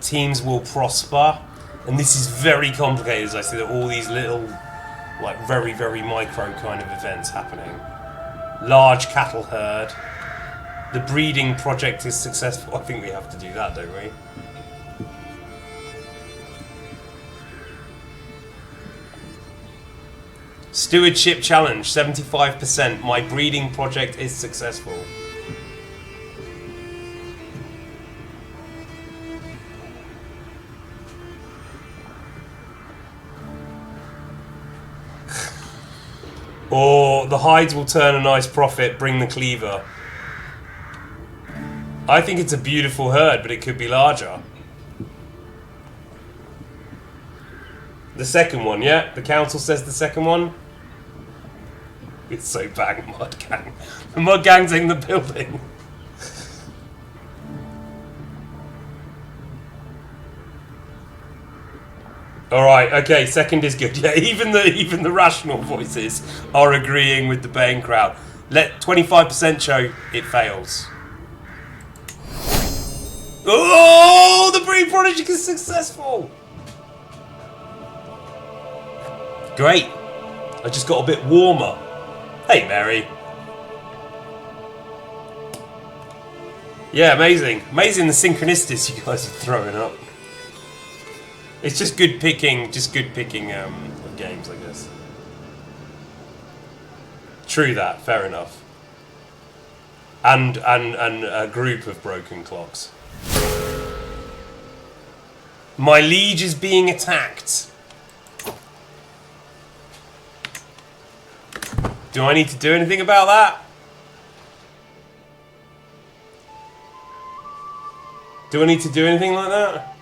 Teams will prosper, and this is very complicated, as I see that all these little, like very, very micro kind of events happening. Large cattle herd. The breeding project is successful. I think we have to do that, don't we? Stewardship challenge, 75%. My breeding project is successful. Or the hides will turn a nice profit, bring the cleaver. I think it's a beautiful herd, but it could be larger. The second one, yeah? The council says the second one? It's so bang, Mud Gang. The Mud Gang's in the building. Alright, okay, second is good. Yeah, even the rational voices are agreeing with the baying crowd. Let 25% show it fails. Oh, the breed project is successful! Great. I just got a bit warmer. Hey, Mary. Yeah, amazing. Amazing the synchronicities you guys are throwing up. It's just good picking, of games, I guess. True that, fair enough. and a group of broken clocks. My liege is being attacked. Do I need to do anything about that? Do I need to do anything like that?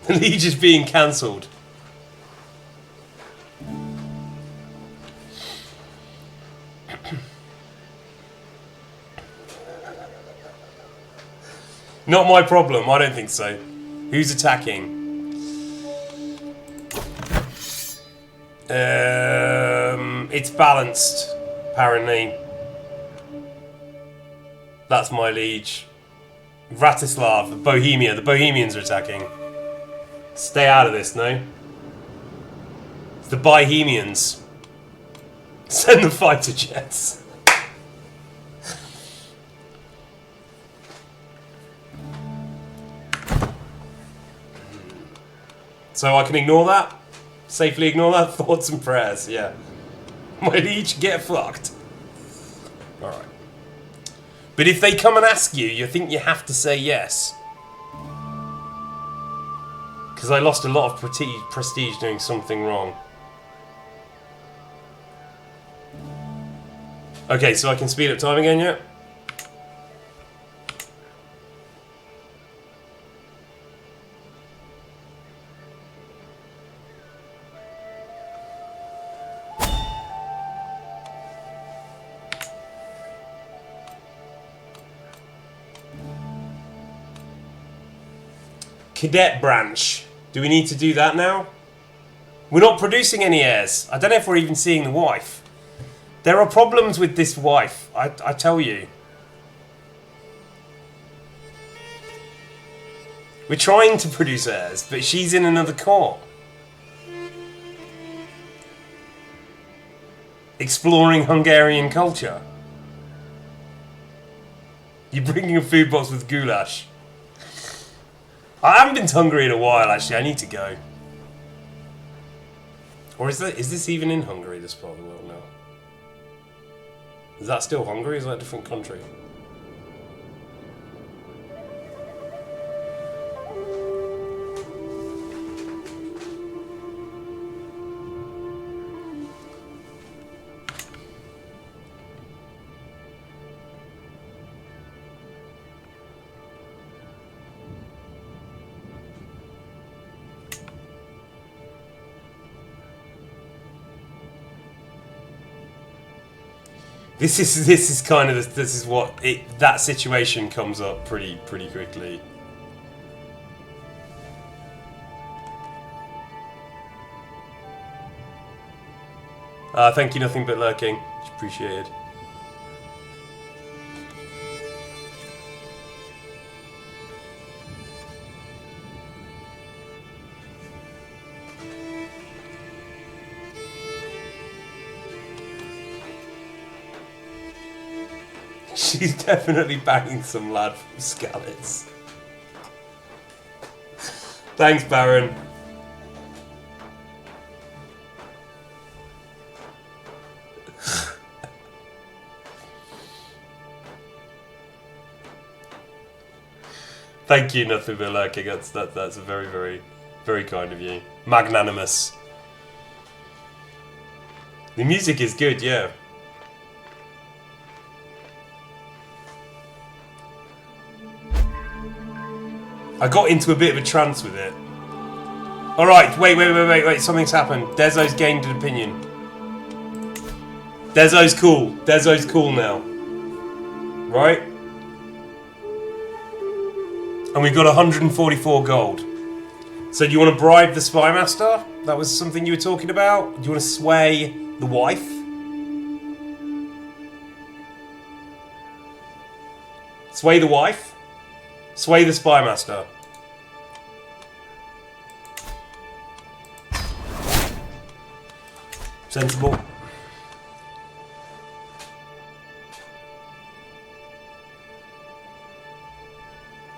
The liege is being cancelled. Not my problem, I don't think so. Who's attacking? It's balanced, apparently. That's my liege. Vratislav, Bohemia. The Bohemians are attacking. Stay out of this, no? It's the Bohemians. Send the fighter jets. So I can ignore that? Safely ignore that? Thoughts and prayers, yeah. My liege, get fucked. Alright. But if they come and ask you, you think you have to say yes. Because I lost a lot of prestige doing something wrong. Okay, so I can speed up time again, yeah? Cadet branch. Do we need to do that now? We're not producing any heirs. I don't know if we're even seeing the wife. There are problems with this wife, I tell you. We're trying to produce heirs, but she's in another court. Exploring Hungarian culture. You're bringing a food box with goulash. I haven't been to Hungary in a while, actually. I need to go. Or is this even in Hungary, this part of the world now? Is that still Hungary? Is that a different country? This is kind of that situation comes up pretty quickly. Thank you, nothing but lurking. Much appreciated. She's definitely banging some lad from Skalitz. Thanks, Baron. Thank you, nothing but lurking. That's a very kind of you. Magnanimous. The music is good, yeah. I got into a bit of a trance with it. Alright, wait, something's happened. Dezo's gained an opinion. Dezo's cool. Dezo's cool now. Right? And we've got 144 gold. So do you want to bribe the spy master? That was something you were talking about? Do you want to sway the wife? Sway the wife? Sway the spy master. Sensible.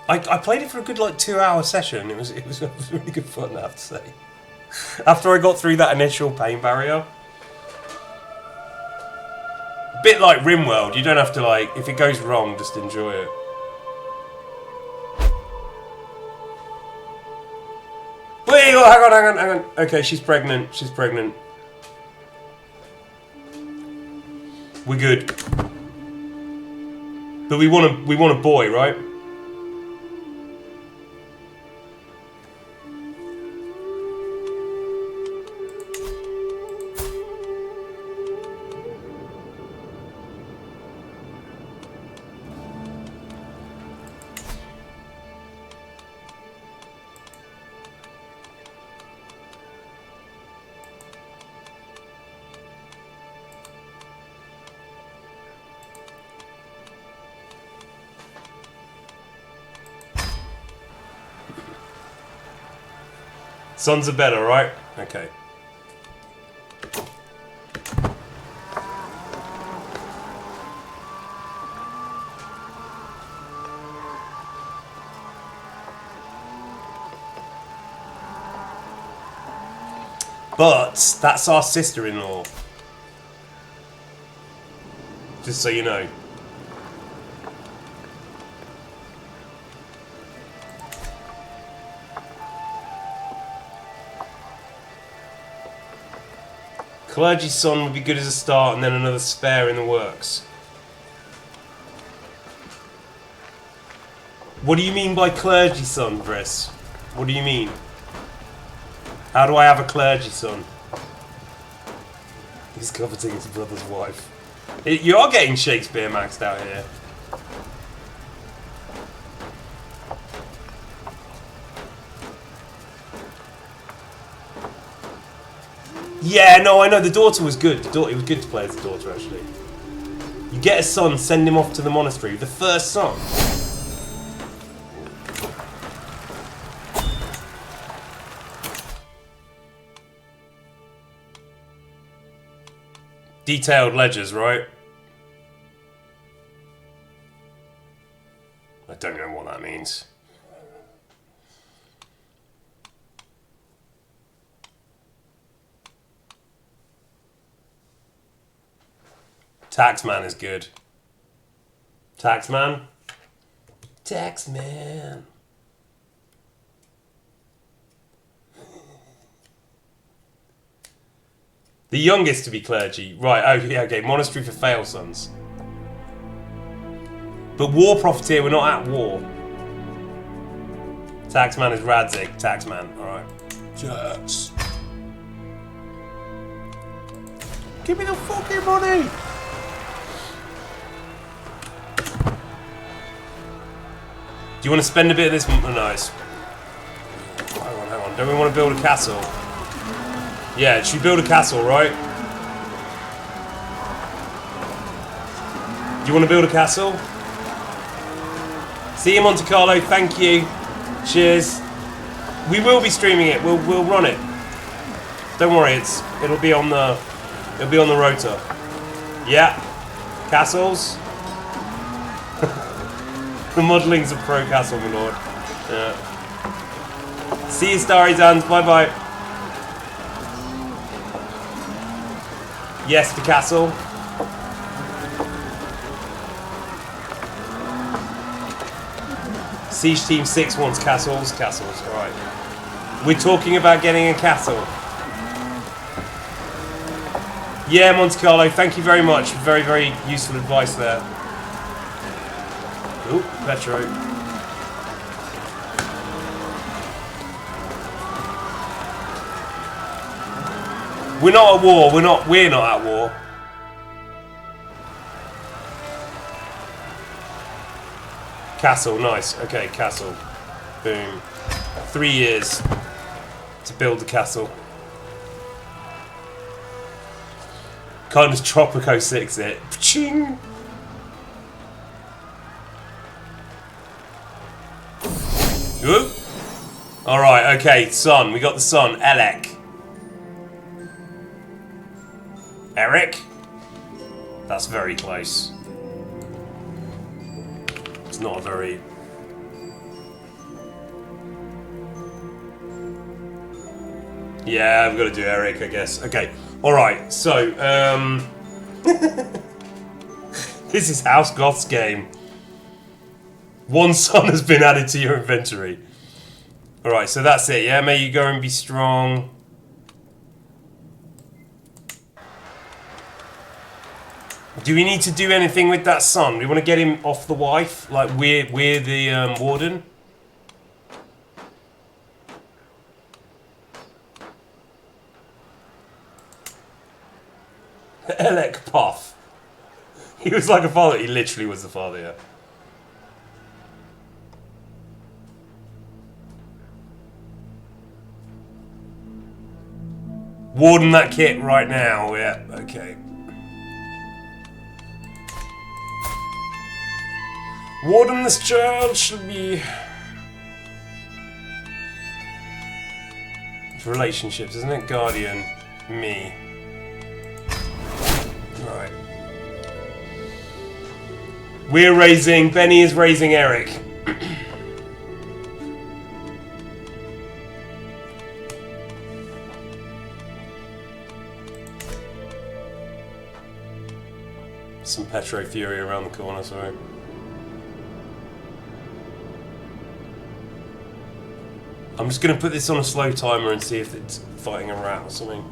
I played it for a good 2-hour session. It was really good fun, I have to say. After I got through that initial pain barrier. Bit like RimWorld, you don't have to like, if it goes wrong, just enjoy it. Wait, oh, hang on. Okay, she's pregnant. We're good. But we want a boy, right? Sons are better, right? Okay. But that's our sister-in-law. Just so you know. Clergy son would be good as a start, and then another spare in the works. What do you mean by clergy son, Briss? What do you mean? How do I have a clergy son? He's coveting his brother's wife. You are getting Shakespeare maxed out here. Yeah, no, I know. The daughter was good. It was good to play as the daughter, actually. You get a son, send him off to the monastery. The first son. Detailed ledgers, right? I don't know what that means. Taxman is good. Taxman? Taxman. The youngest to be clergy. Right, oh yeah, okay. Monastery for fail sons. But war profiteer, we're not at war. Taxman is Radzig. Taxman, alright. Yes. Give me the fucking money! Do you want to spend a bit of this? Oh, nice. Hang on. Don't we want to build a castle? Yeah, should we build a castle, right? Do you want to build a castle? See you, Monte Carlo. Thank you. Cheers. We will be streaming it. We'll run it. Don't worry. It'll be on the rotor. Yeah. Castles. The modeling's a pro castle, my lord. Yeah. See you, Starry Zans. Bye bye. Yes, the castle. Siege Team 6 wants castles. Castles, alright. We're talking about getting a castle. Yeah, Monte Carlo, thank you very much. Very, very useful advice there. Ooh, Petro. We're not at war. We're not at war. Castle, nice. Okay, castle. Boom. 3 years to build the castle. Can't just Tropico 6 it. Ching! Whoop. Alright, okay, son. We got the son. Elec. Eric? That's very close. It's not a very... Yeah, I've got to do Eric, I guess. Okay, alright, so, this is House Goth's game. One son has been added to your inventory. Alright, so that's it, yeah? May you go and be strong. Do we need to do anything with that son? We want to get him off the wife? Like, we're the warden? Elec Puff. He was like a father. He literally was the father, yeah. Warden that kit right now, yeah, okay. Warden this child should be... It's relationships, isn't it? Guardian, me. Right. We're raising... Benny is raising Eric. Some Petro Fury around the corner, sorry. I'm just going to put this on a slow timer and see if it's fighting a rat or something.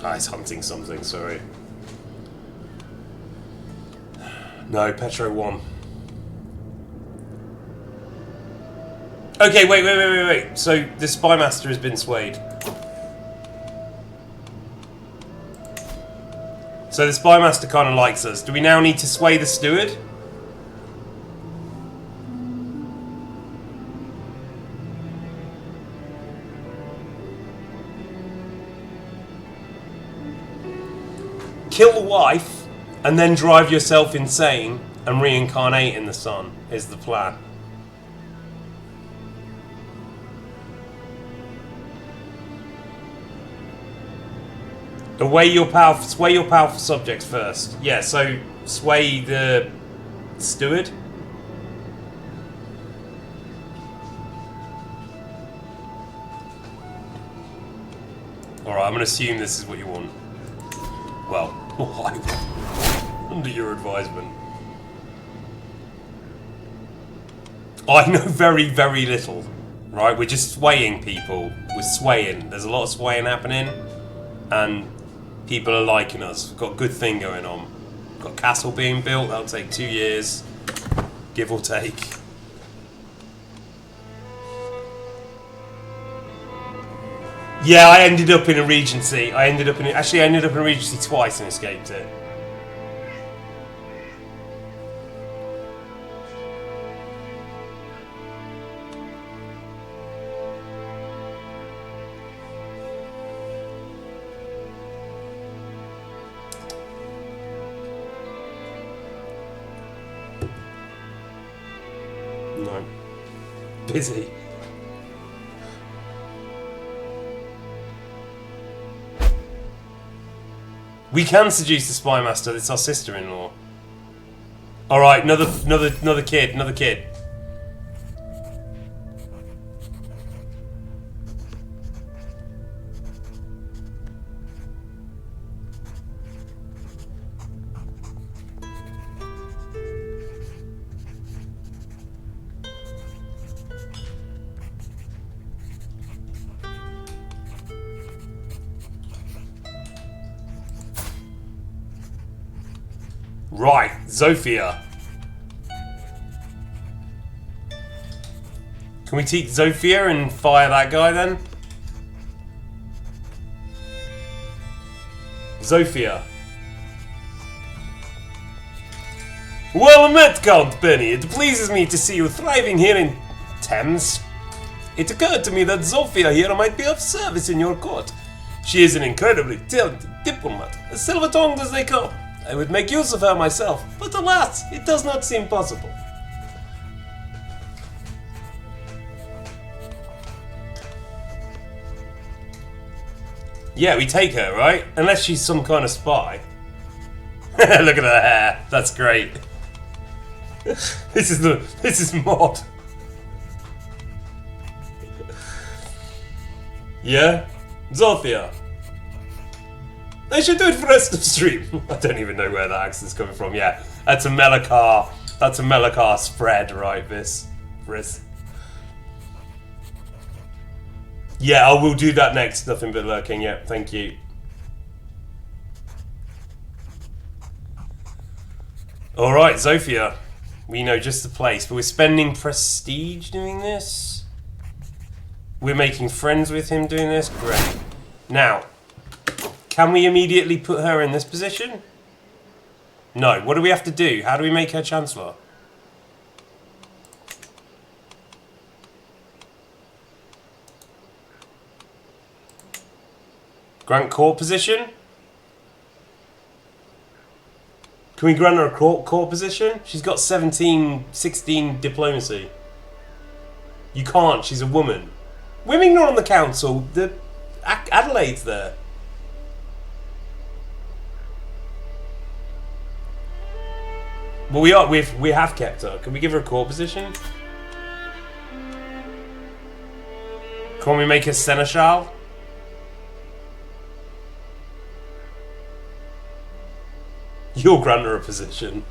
Ah, he's hunting something, sorry. No, Petro won. Okay, wait. So, the Spy Master has been swayed. So the Spy Master kind of likes us. Do we now need to sway the Steward? Kill the wife, and then drive yourself insane and reincarnate in the sun, is the plan. Sway your powerful subjects first. Yeah, so sway the Steward. Alright, I'm going to assume this is what you want. Well, under your advisement. I know very, very little. Right, we're just swaying people. We're swaying. There's a lot of swaying happening. And people are liking us. We've got a good thing going on. We've got a castle being built. That'll take 2 years. Give or take. Yeah, I ended up in a regency. Actually, I ended up in a regency twice and escaped it. No. Busy. We can seduce the Spy Master. It's our sister-in-law. All right, another kid. Right, Zofia. Can we teach Zofia and fire that guy then? Zofia. Well met, Count Penny. It pleases me to see you thriving here in Thames. It occurred to me that Zofia here might be of service in your court. She is an incredibly talented diplomat, as silver-tongued as they come. I would make use of her myself, but alas, it does not seem possible. Yeah, we take her, right? Unless she's some kind of spy. Look at her hair. That's great. This is mod. Yeah? Zofia. They should do it for the rest of the stream. I don't even know where that accent's coming from. Yeah, that's a Melakar. That's a Melakar spread, right, this. Yeah, I will do that next. Nothing but lurking. Yeah, thank you. Alright, Zofia. We know just the place, but we're spending prestige doing this. We're making friends with him doing this. Great. Now, can we immediately put her in this position? No. What do we have to do? How do we make her Chancellor? Grant court position? Can we grant her a court position? She's got 16 diplomacy. You can't. She's a woman. Women not on the council. Adelaide's there. Well, we have kept her. Can we give her a court position? Can we make her seneschal? You'll grant her a position.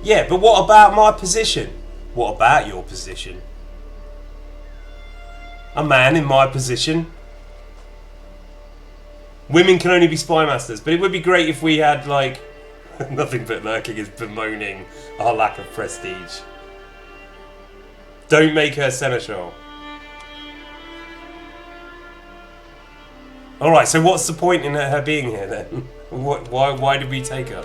Yeah, but what about my position? What about your position? A man in my position. Women can only be spy masters, but it would be great if we had, like... Nothing but lurking is bemoaning our lack of prestige. Don't make her seneschal. Alright, so what's the point in her being here then? Why did we take her?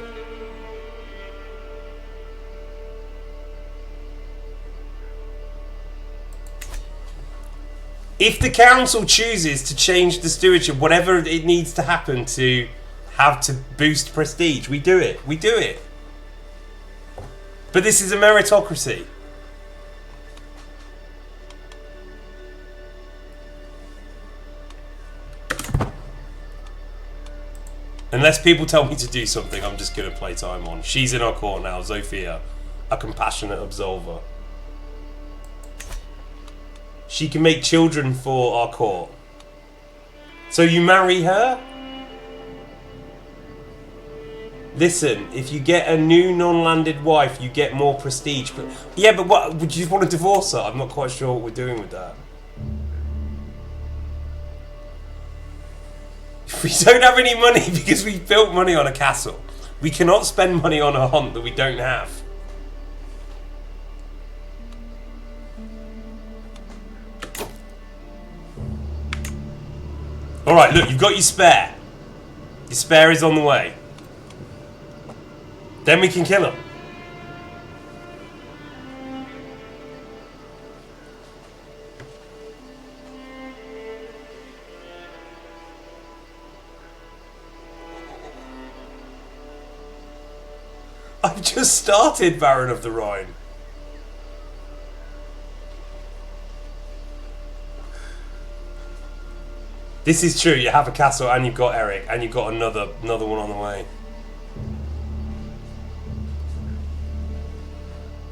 If the council chooses to change the stewardship, whatever it needs to happen to have to boost prestige, we do it. We do it. But this is a meritocracy. Unless people tell me to do something, I'm just going to play time on. She's in our court now, Zofia, a compassionate absolver. She can make children for our court. So you marry her? Listen, if you get a new non-landed wife, you get more prestige. But yeah, but what? Would you want to divorce her? I'm not quite sure what we're doing with that. We don't have any money because we've built money on a castle. We cannot spend money on a hunt that we don't have. Alright, look, you've got your spare. Your spare is on the way. Then we can kill him. I've just started Baron of the Rhine. This is true, you have a castle and you've got Eric and you've got another one on the way.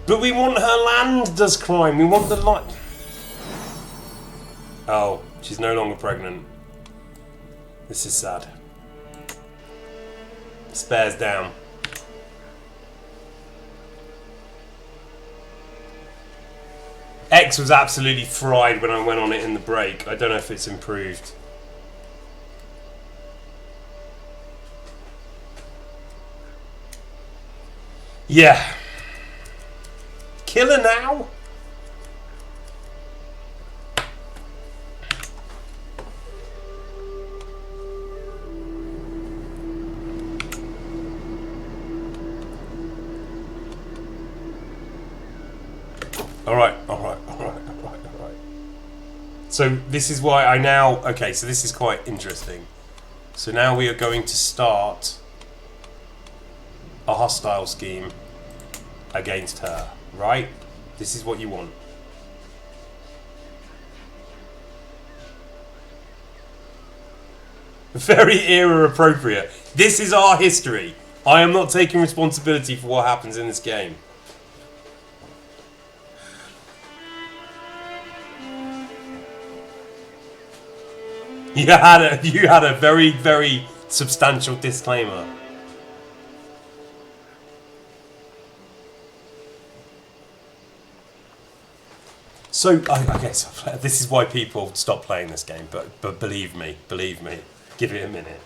But we want her land does crime, we want the light. Oh, she's no longer pregnant. This is sad. Spares down. X was absolutely fried when I went on it in the break. I don't know if it's improved. Yeah. Kill her now? Alright. So this is why I now... Okay, so this is quite interesting. So now we are going to start a hostile scheme against her, right? This is what you want. Very era appropriate. This is our history. I am not taking responsibility for what happens in this game. You had a very, very substantial disclaimer. So, okay, so this is why people stop playing this game, but believe me, give it a minute.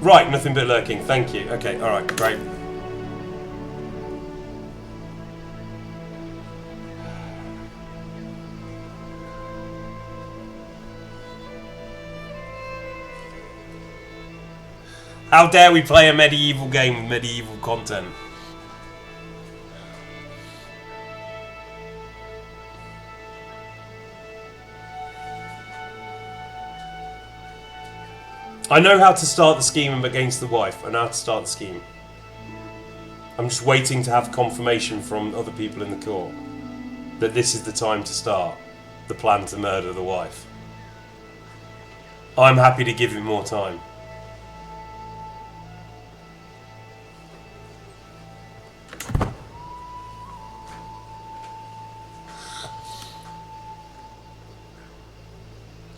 Right, nothing but lurking, thank you. Okay, alright, great. How dare we play a medieval game with medieval content? I know how to start the scheme against the wife. I know how to start the scheme. I'm just waiting to have confirmation from other people in the court that this is the time to start the plan to murder the wife. I'm happy to give it more time.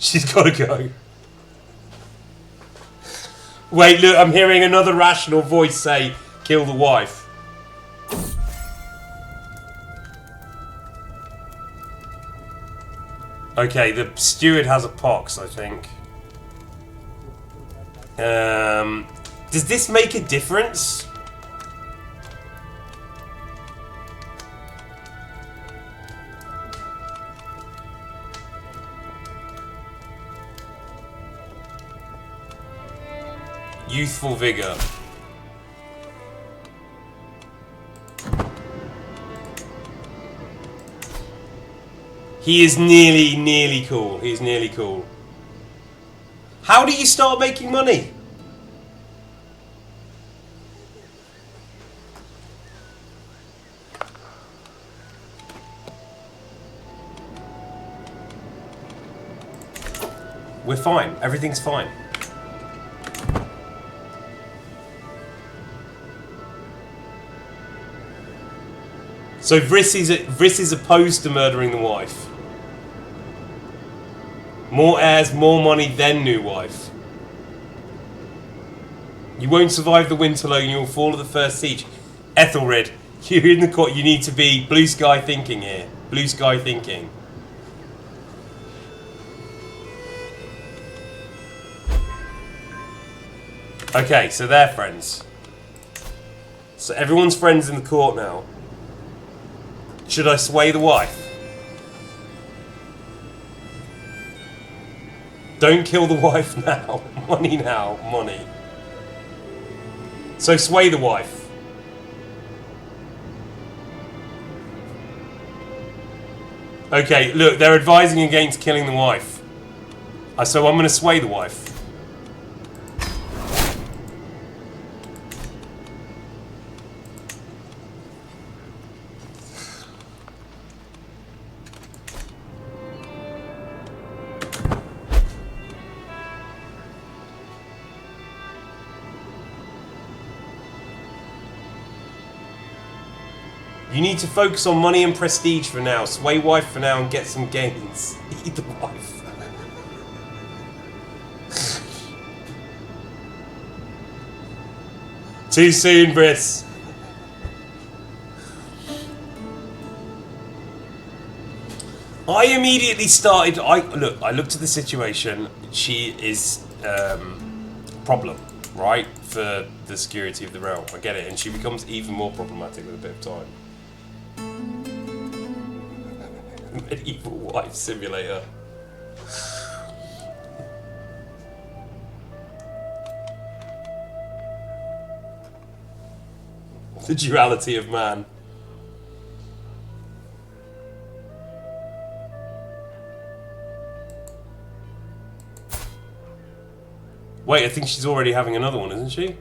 She's got to go. Wait, look, I'm hearing another rational voice say, kill the wife. Okay, the steward has a pox, I think. Does this make a difference? Youthful vigor. He is nearly cool. He is nearly cool. How do you start making money? We're fine. Everything's fine. So Vriss is opposed to murdering the wife. More heirs, more money, then new wife. You won't survive the winter alone, you will fall at the first siege. Ethelred, you're in the court, you need to be blue sky thinking here. Blue sky thinking. Okay, so they're friends. So everyone's friends in the court now. Should I sway the wife? Don't kill the wife now. Money now. Money. So sway the wife. Okay, look, they're advising against killing the wife. So I'm going to sway the wife. You need to focus on money and prestige for now. Sway wife for now and get some gains. Eat the wife. Too soon, Briss. I immediately started. I looked at the situation. She is problem, right, for the security of the realm. I get it, and she becomes even more problematic with a bit of time. Medieval wife simulator. The duality of man. Wait, I think she's already having another one, isn't she?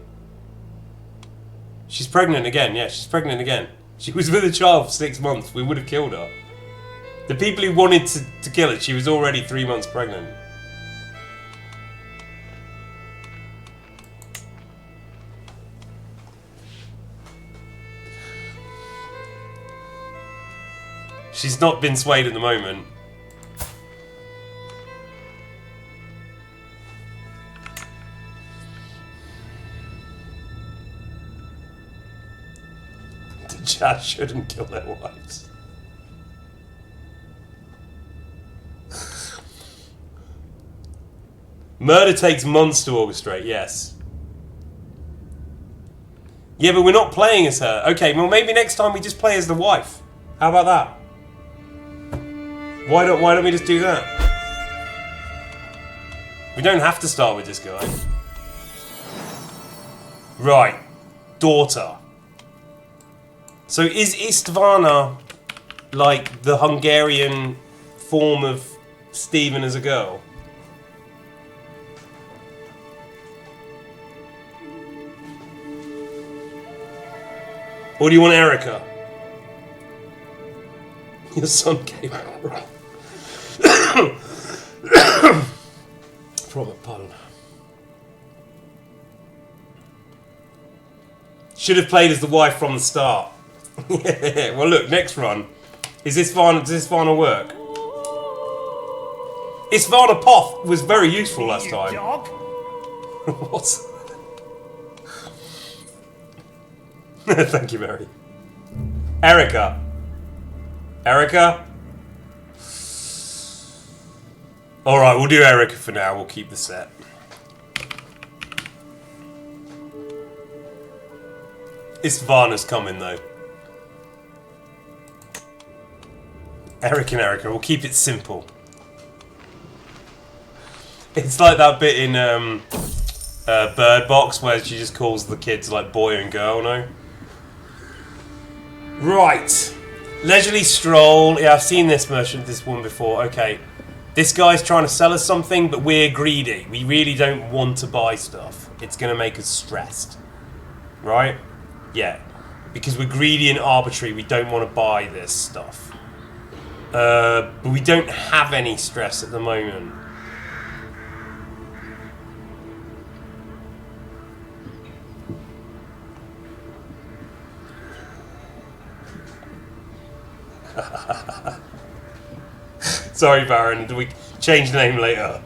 She's pregnant again, yeah, she's pregnant again. She was with a child for 6 months. We would have killed her. The people who wanted to kill her, she was already 3 months pregnant. She's not been swayed at the moment. The chat shouldn't kill their wives. Murder takes months to orchestrate, yes. Yeah, but we're not playing as her. Okay, well maybe next time we just play as the wife. How about that? Why don't we just do that? We don't have to start with this guy. Right. Daughter. So is Istvana like the Hungarian form of Stephen as a girl? Or do you want Erica? Your son came out. Pardon. Should have played as the wife from the start. Yeah, well look, next run. Does Istvana work? Istvana Poth was very useful last time. Dog? What? Thank you, Mary. Erica. Erica? Alright, we'll do Erica for now. We'll keep the set. Istvana's coming, though. Eric and Erica. We'll keep it simple. It's like that bit in Bird Box where she just calls the kids like boy and girl, no? Right. Leisurely stroll. Yeah, I've seen this one before. Okay. This guy's trying to sell us something, but we're greedy. We really don't want to buy stuff. It's going to make us stressed. Right? Yeah. Because we're greedy and arbitrary, we don't want to buy this stuff. But we don't have any stress at the moment. Sorry, Baron. Do we change the name later?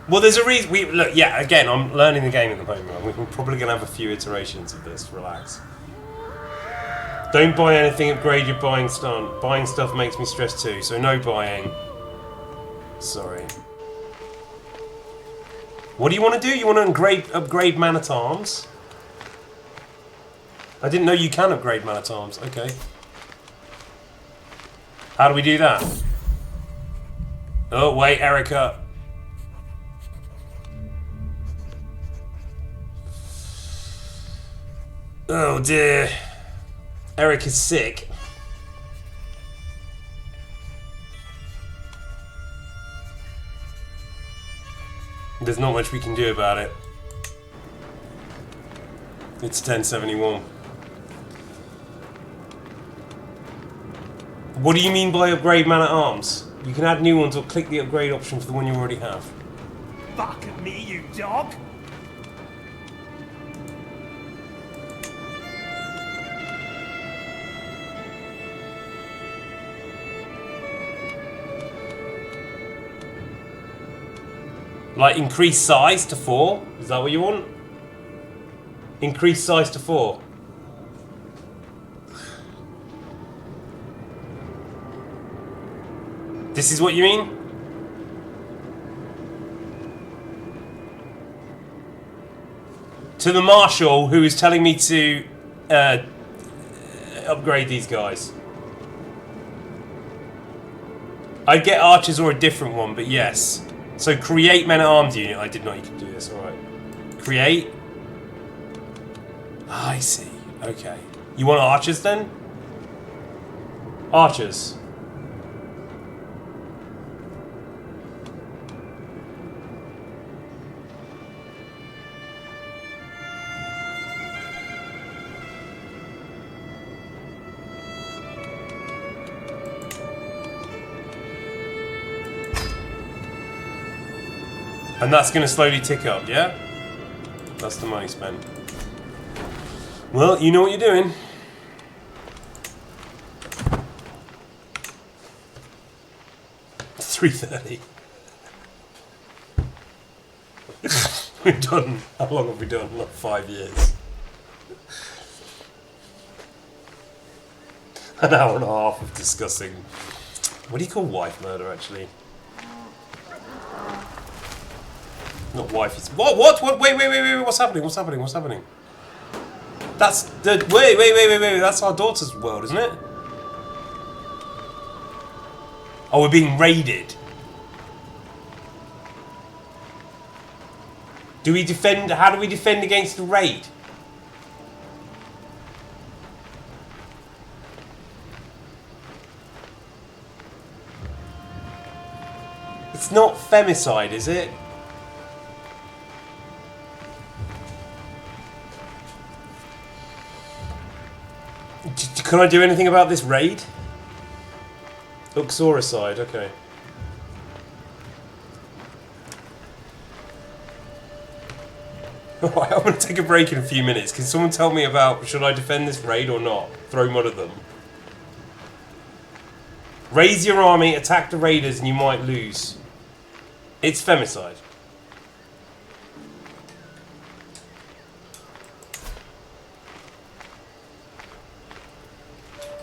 Well, there's a reason. Look, yeah. Again, I'm learning the game at the moment. We're probably going to have a few iterations of this. Relax. Don't buy anything. Upgrade your buying stunt. Buying stuff makes me stressed too. So no buying. Sorry. What do you want to do? You want to upgrade man-at-arms? I didn't know you can upgrade man-at-arms. Okay. How do we do that? Oh, wait, Erica. Oh, dear. Erica's sick. There's not much we can do about it. It's 1071. What do you mean by upgrade man-at-arms? You can add new ones or click the upgrade option for the one you already have. Fuck at me, you dog! Like increase size to 4? Is that what you want? Increase size to 4. This is what you mean? To the marshal who is telling me to upgrade these guys. I'd get archers or a different one, but yes. So create men-at-arms unit. I did not. You could do this. All right. Create. I see. Okay. You want archers then? Archers. And that's going to slowly tick up, yeah? That's the money spent. Well, you know what you're doing. It's 3:30. We've done... How long have we done? Like 5 years. An hour and a half of discussing... What do you call wife murder, actually? Not wife, it's... What? Wait, what's happening? That's the... Wait, that's our daughter's world, isn't it? Oh, we're being raided. Do we defend... How do we defend against the raid? It's not femicide, is it? Can I do anything about this raid? Uxoricide, okay. Alright, I'm going to take a break in a few minutes. Can someone tell me about, should I defend this raid or not? Throw mud at them. Raise your army, attack the raiders, and you might lose. It's femicide.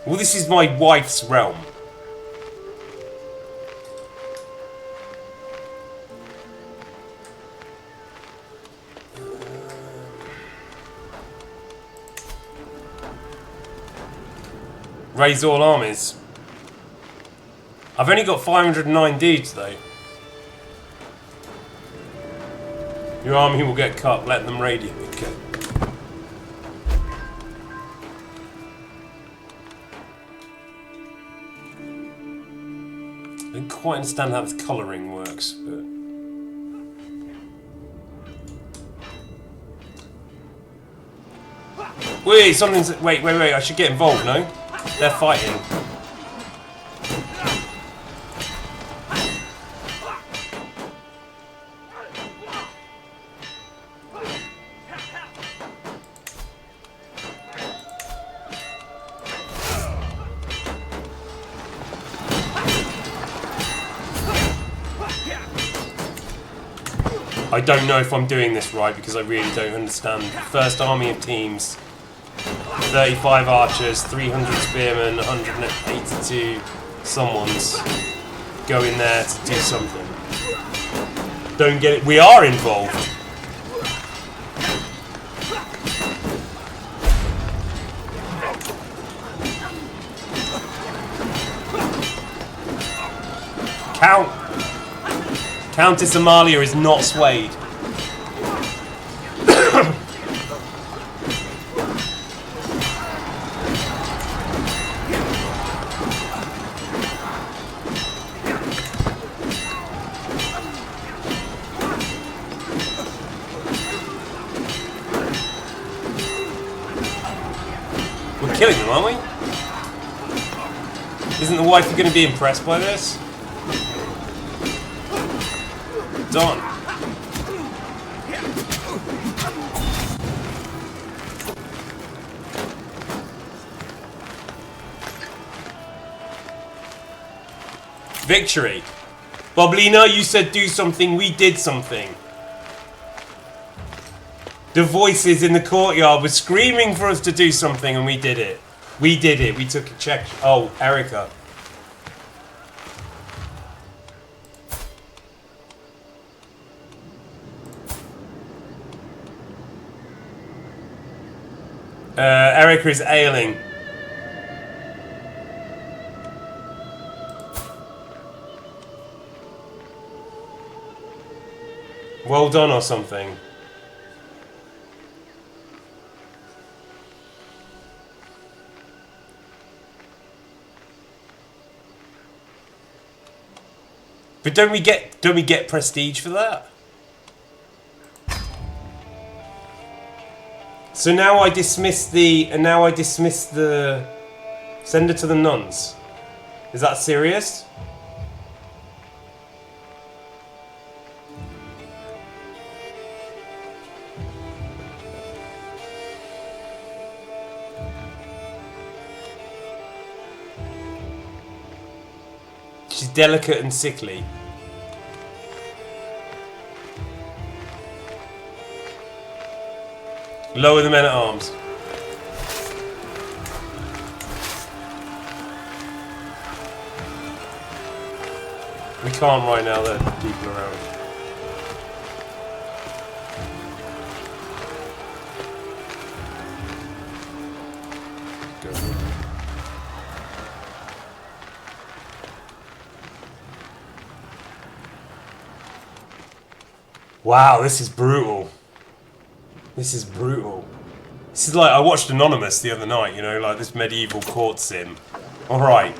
Well, this is my wife's realm. Raise all armies. I've only got 509 deeds though. Your army will get cut, let them raid you. Okay. I don't quite understand how this colouring works, but... Wait, something's... Wait, I should get involved, no? They're fighting. I don't know if I'm doing this right because I really don't understand. First army of teams, 35 archers, 300 spearmen, 182 someone's go in there to do something. Don't get it. We are involved. Countess Amalia is not swayed. We're killing them, aren't we? Isn't the wife going to be impressed by this? Done. Victory. Boblina, you said do something, we did something. The voices in the courtyard were screaming for us to do something and we did it. We did it. We took a check. Oh, Erica. Erica is ailing. Well done or something. But don't we get prestige for that? So now I dismiss the send it to the nuns. Is that serious? She's delicate and sickly. Lower the men at arms. We can't right now, there are people around. Go. Wow, this is brutal. This is brutal. This is like, I watched Anonymous the other night, you know, like this medieval court sim. Alright.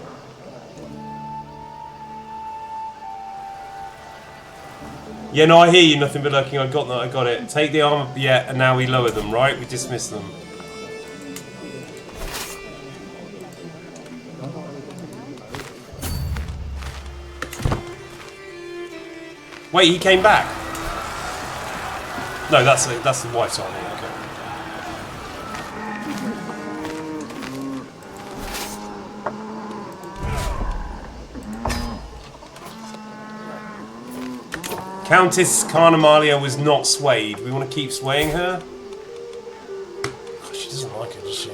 Yeah, no, I hear you, nothing but lurking, I got that, I got it. Take the armor, yeah, and now we lower them, right? We dismiss them. Wait, he came back? No, that's the wife's army, okay. Countess Carnamalia was not swayed. We want to keep swaying her? Oh, she doesn't like it, does she?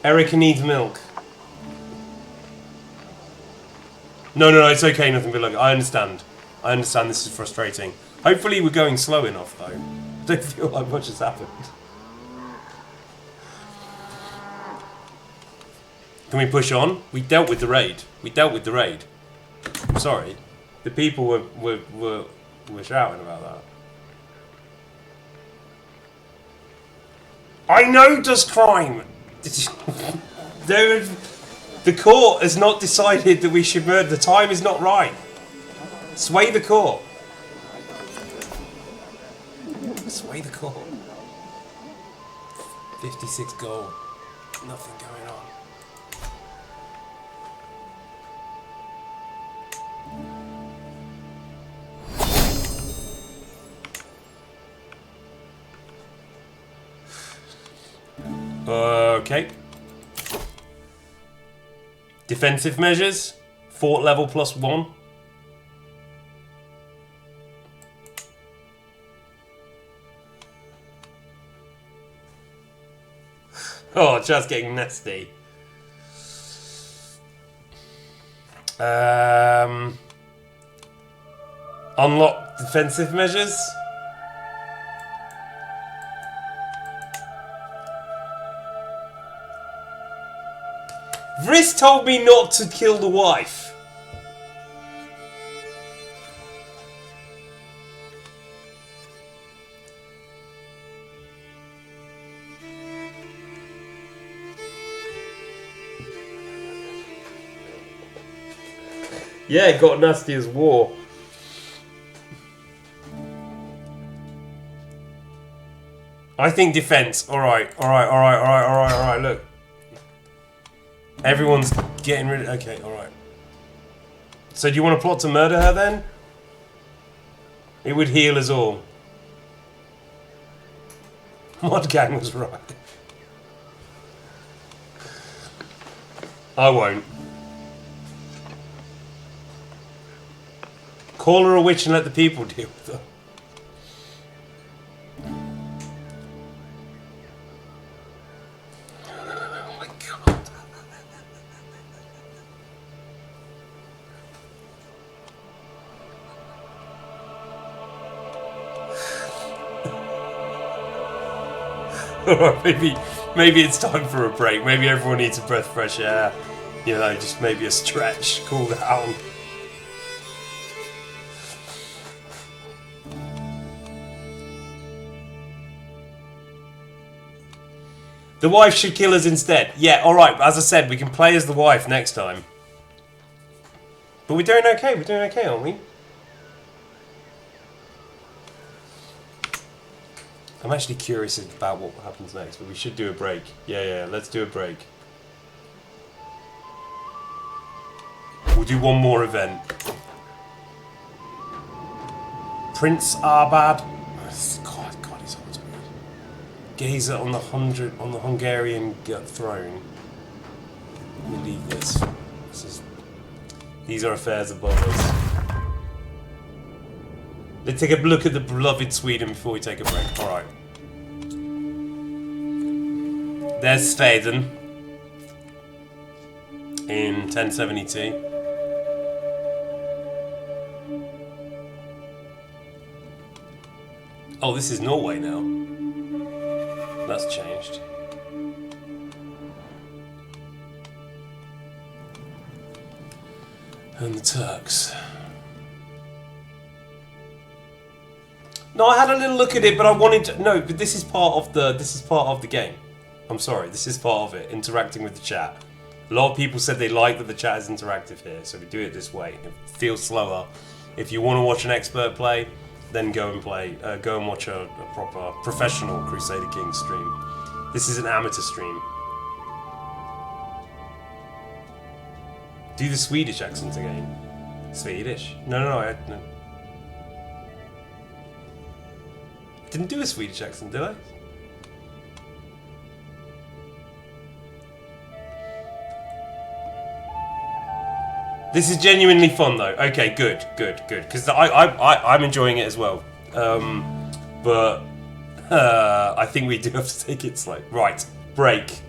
Erica needs milk. No, it's okay, nothing but look. I understand. I understand this is frustrating. Hopefully we're going slow enough, though. I don't feel like much has happened. Can we push on? We dealt with the raid. I'm sorry. The people were shouting about that. I know does crime! The court has not decided that we should murder. The time is not right. Sway the court. Sway the court. 56 gold. Nothing going on. Okay. Defensive measures. Fort level +1. Oh, just getting nasty. Unlock defensive measures. Vriss told me not to kill the wife. Yeah, it got nasty as war. I think defense. Alright, look. Everyone's getting rid of... Okay, alright. So do you want to plot to murder her then? It would heal us all. Mod Gang was right. I won't. Call her a witch and let the people deal with her. Oh my god. Maybe it's time for a break. Maybe everyone needs a breath of fresh air. You know, just maybe a stretch, cool down. The wife should kill us instead. Yeah, alright, as I said, we can play as the wife next time. But we're doing okay, aren't we? I'm actually curious about what happens next, but we should do a break. Yeah, let's do a break. We'll do one more event. Prince Arbad. God, he's old. Gazer on the Hungarian throne. Let me leave this. These are affairs above us. Let's take a look at the beloved Sweden before we take a break. Alright. There's Sweden. In 1072. Oh, this is Norway now. That's changed. And the Turks. No, I had a little look at it, but I wanted to. No, but this is part of the game. I'm sorry, this is part of it. Interacting with the chat. A lot of people said they like that the chat is interactive here, so we do it this way. It feels slower. If you want to watch an expert play, then go and play. Go and watch a proper professional Crusader Kings stream. This is an amateur stream. Do the Swedish accent again. Swedish? No. I didn't do a Swedish accent, did I? This is genuinely fun, though. Okay, good. Because I'm enjoying it as well. But I think we do have to take it slow. Right, break.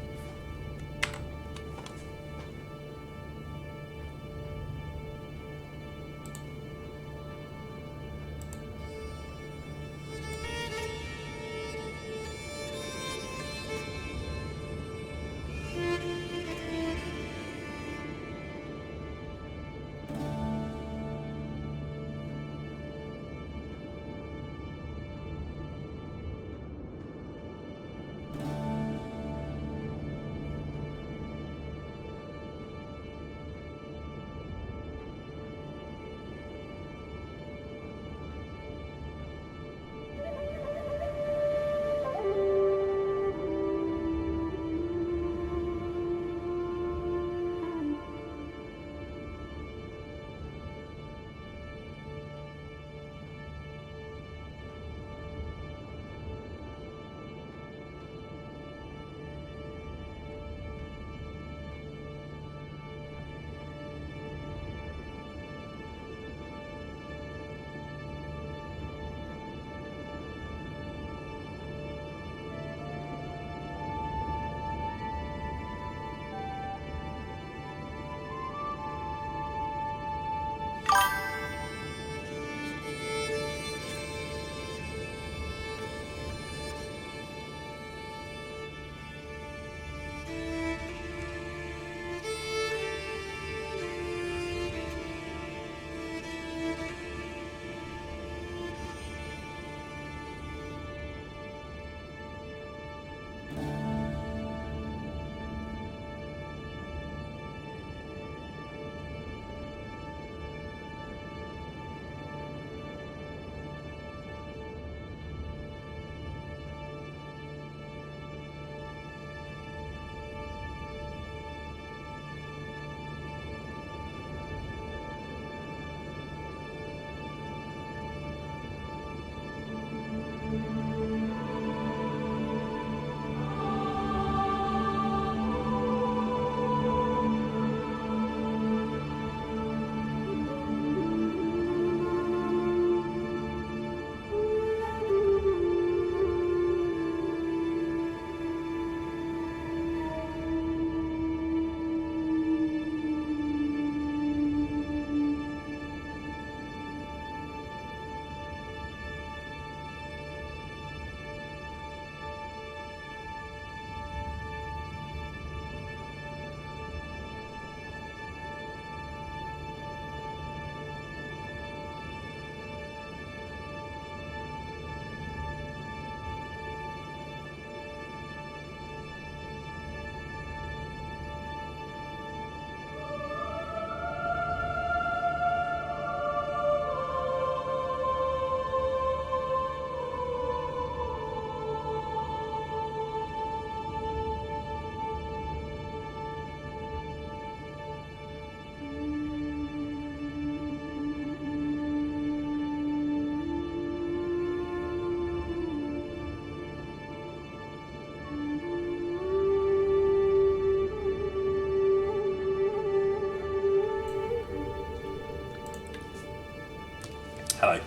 Hello.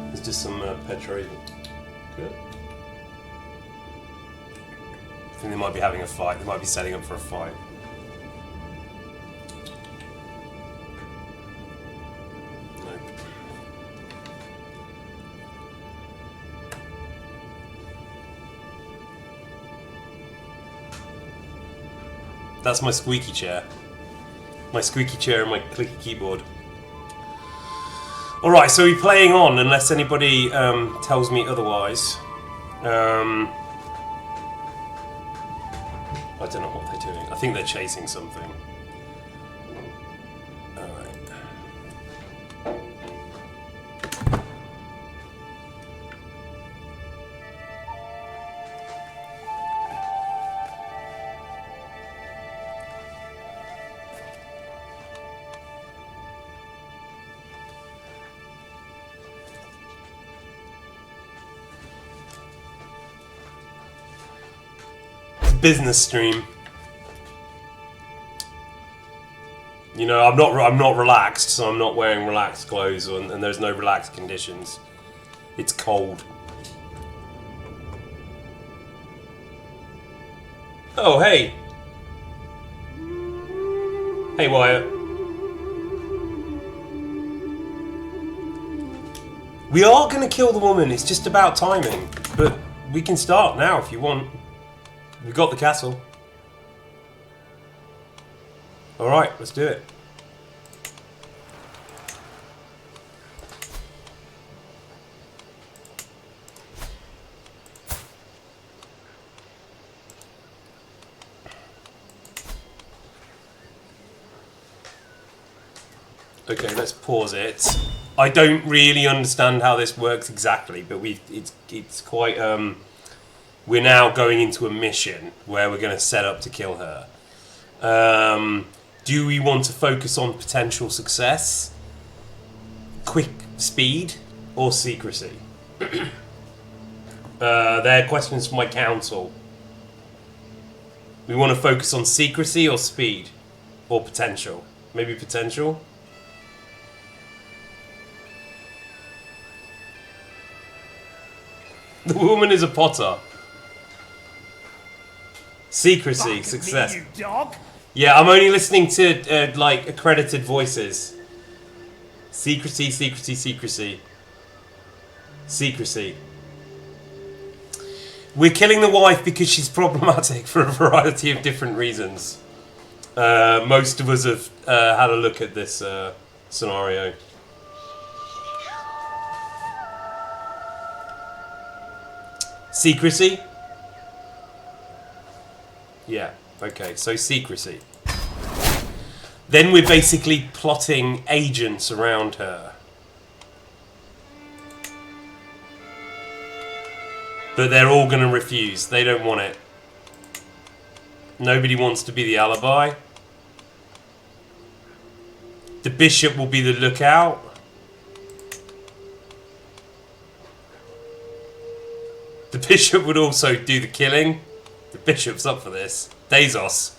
There's just some petrol. Good. I think they might be having a fight. They might be setting up for a fight. Nope. That's my squeaky chair. My squeaky chair and my clicky keyboard. Alright, so we're playing on, unless anybody tells me otherwise. I don't know what they're doing. I think they're chasing something. Alright. Business stream. You know, I'm not relaxed, so I'm not wearing relaxed clothes, and there's no relaxed conditions. It's cold. Oh, hey. Hey, Wyatt. We are gonna kill the woman. It's just about timing, but we can start now if you want. We got the castle. Alright, let's do it. Okay, let's pause it. I don't really understand how this works exactly, but it's quite we're now going into a mission where we're going to set up to kill her. Do we want to focus on potential success, quick speed, or secrecy? They're questions for my council. We want to focus on secrecy or speed? Or potential? Maybe potential? The woman is a potter. Secrecy, Fuck success. Me, you dog. Yeah, I'm only listening to like accredited voices. Secrecy, secrecy, secrecy. Secrecy. We're killing the wife because she's problematic for a variety of different reasons. Most of us have had a look at this scenario. Secrecy? Yeah, okay, so secrecy. Then we're basically plotting agents around her. But they're all going to refuse. They don't want it. Nobody wants to be the alibi. The bishop will be the lookout. The bishop would also do the killing. The bishop's up for this. Dezo.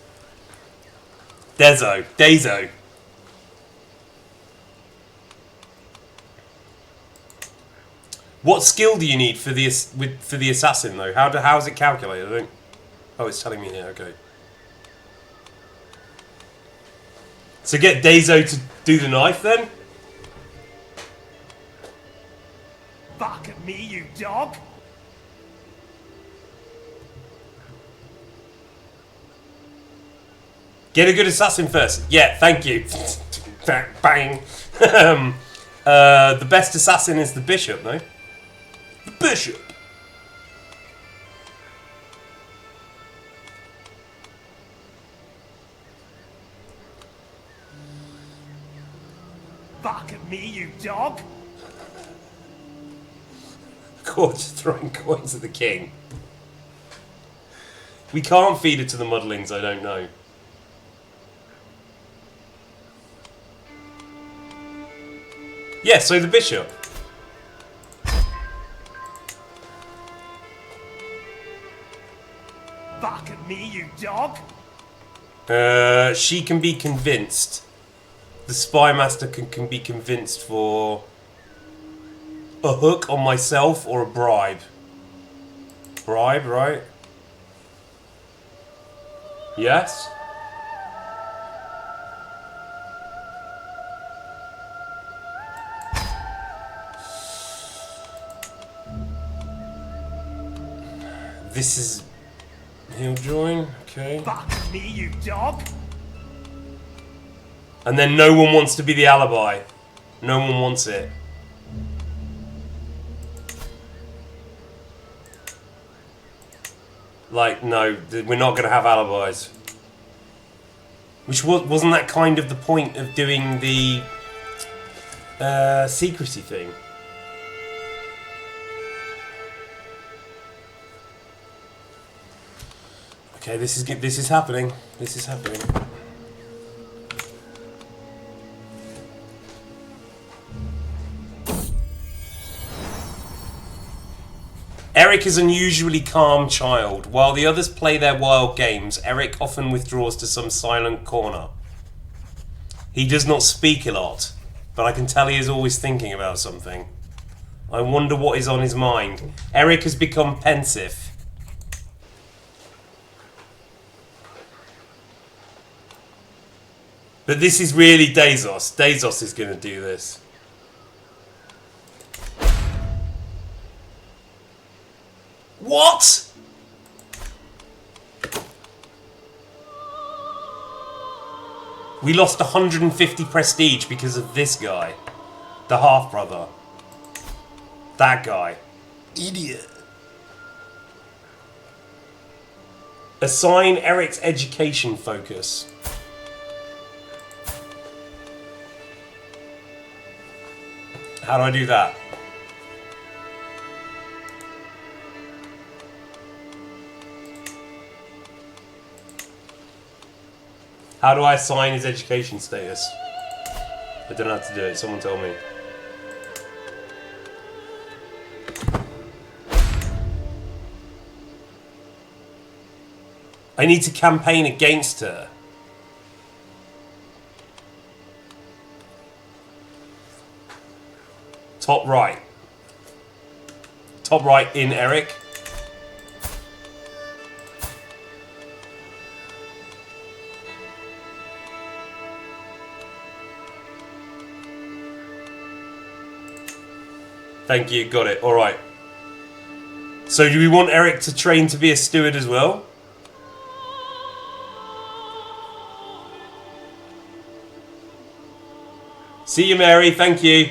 What skill do you need for the assassin though? How is it calculated? I don't. Oh, it's telling me here. Okay. So get Dezo to do the knife then. Fuck at me, you dog. Get a good assassin first. Yeah, thank you. Bang. The best assassin is the bishop, no? The bishop. Fuck at me, you dog. Court's throwing coins at the king. We can't feed it to the muddlings, I don't know. Yeah, so the bishop. Fuck at me, you dog. She can be convinced. The spy master can be convinced for a hook on myself or a bribe? Bribe, right? Yes? This is... He'll join, okay. Fuck me, you dog! And then no one wants to be the alibi. No one wants it. Like, no, we're not going to have alibis. Which wasn't that kind of the point of doing the secrecy thing? Okay, this is happening. This is happening. Eric is an unusually calm child. While the others play their wild games, Eric often withdraws to some silent corner. He does not speak a lot, but I can tell he is always thinking about something. I wonder what is on his mind. Eric has become pensive. But this is really Dazos. Dazos is going to do this. What? We lost 150 prestige because of this guy. The half-brother. That guy. Idiot. Assign Eric's education focus. How do I do that? How do I assign his education status? I don't know how to do it. Someone tell me. I need to campaign against her. Top right. Top right in Eric. Thank you, got it. Alright. So do we want Eric to train to be a steward as well? See you, Mary. Thank you.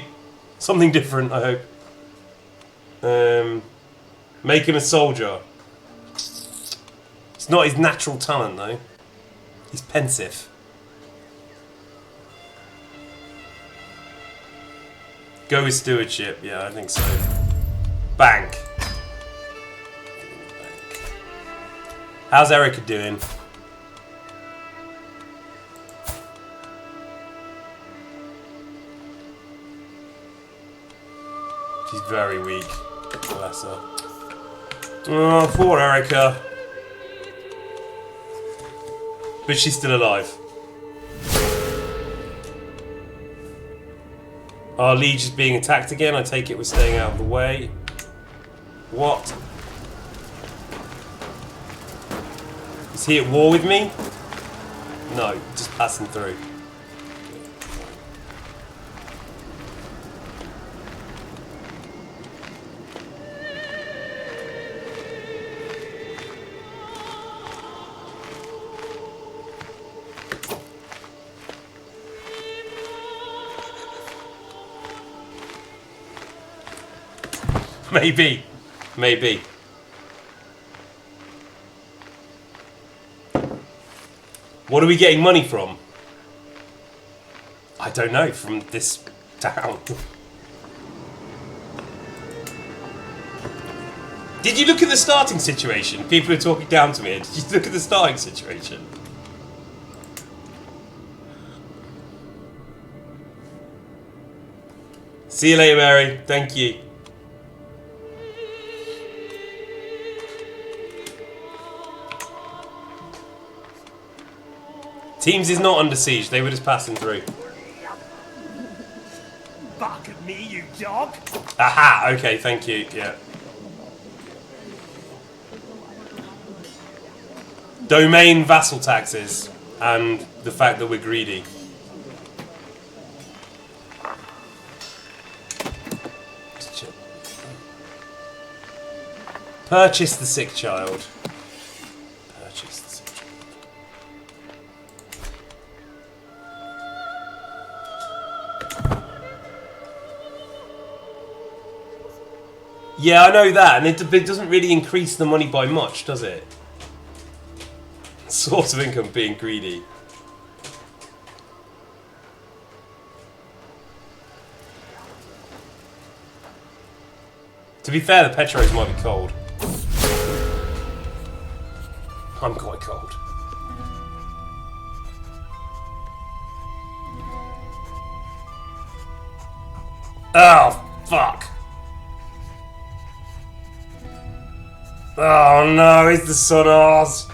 Something different, I hope. Make him a soldier. It's not his natural talent, though. He's pensive. Go with stewardship. Yeah, I think so. Bank. How's Erica doing? She's very weak. Bless her. Oh, poor Erica. But she's still alive. Our liege is being attacked again. I take it we're staying out of the way. What? Is he at war with me? No, just passing through. Maybe. Maybe. What are we getting money from? I don't know, from this town. Did you look at the starting situation? People are talking down to me. Did you look at the starting situation? See you later, Mary. Thank you. Teams is not under siege, they were just passing through. Fuck me, you dog. Aha, okay, thank you, yeah. Domain vassal taxes and the fact that we're greedy. Purchase the sick child. Purchase the sick child. Yeah, I know that, and it doesn't really increase the money by much, does it? Source of income being greedy. To be fair, the Petros might be cold. I'm quite cold. Oh, fuck. Oh no, it's the sun ours.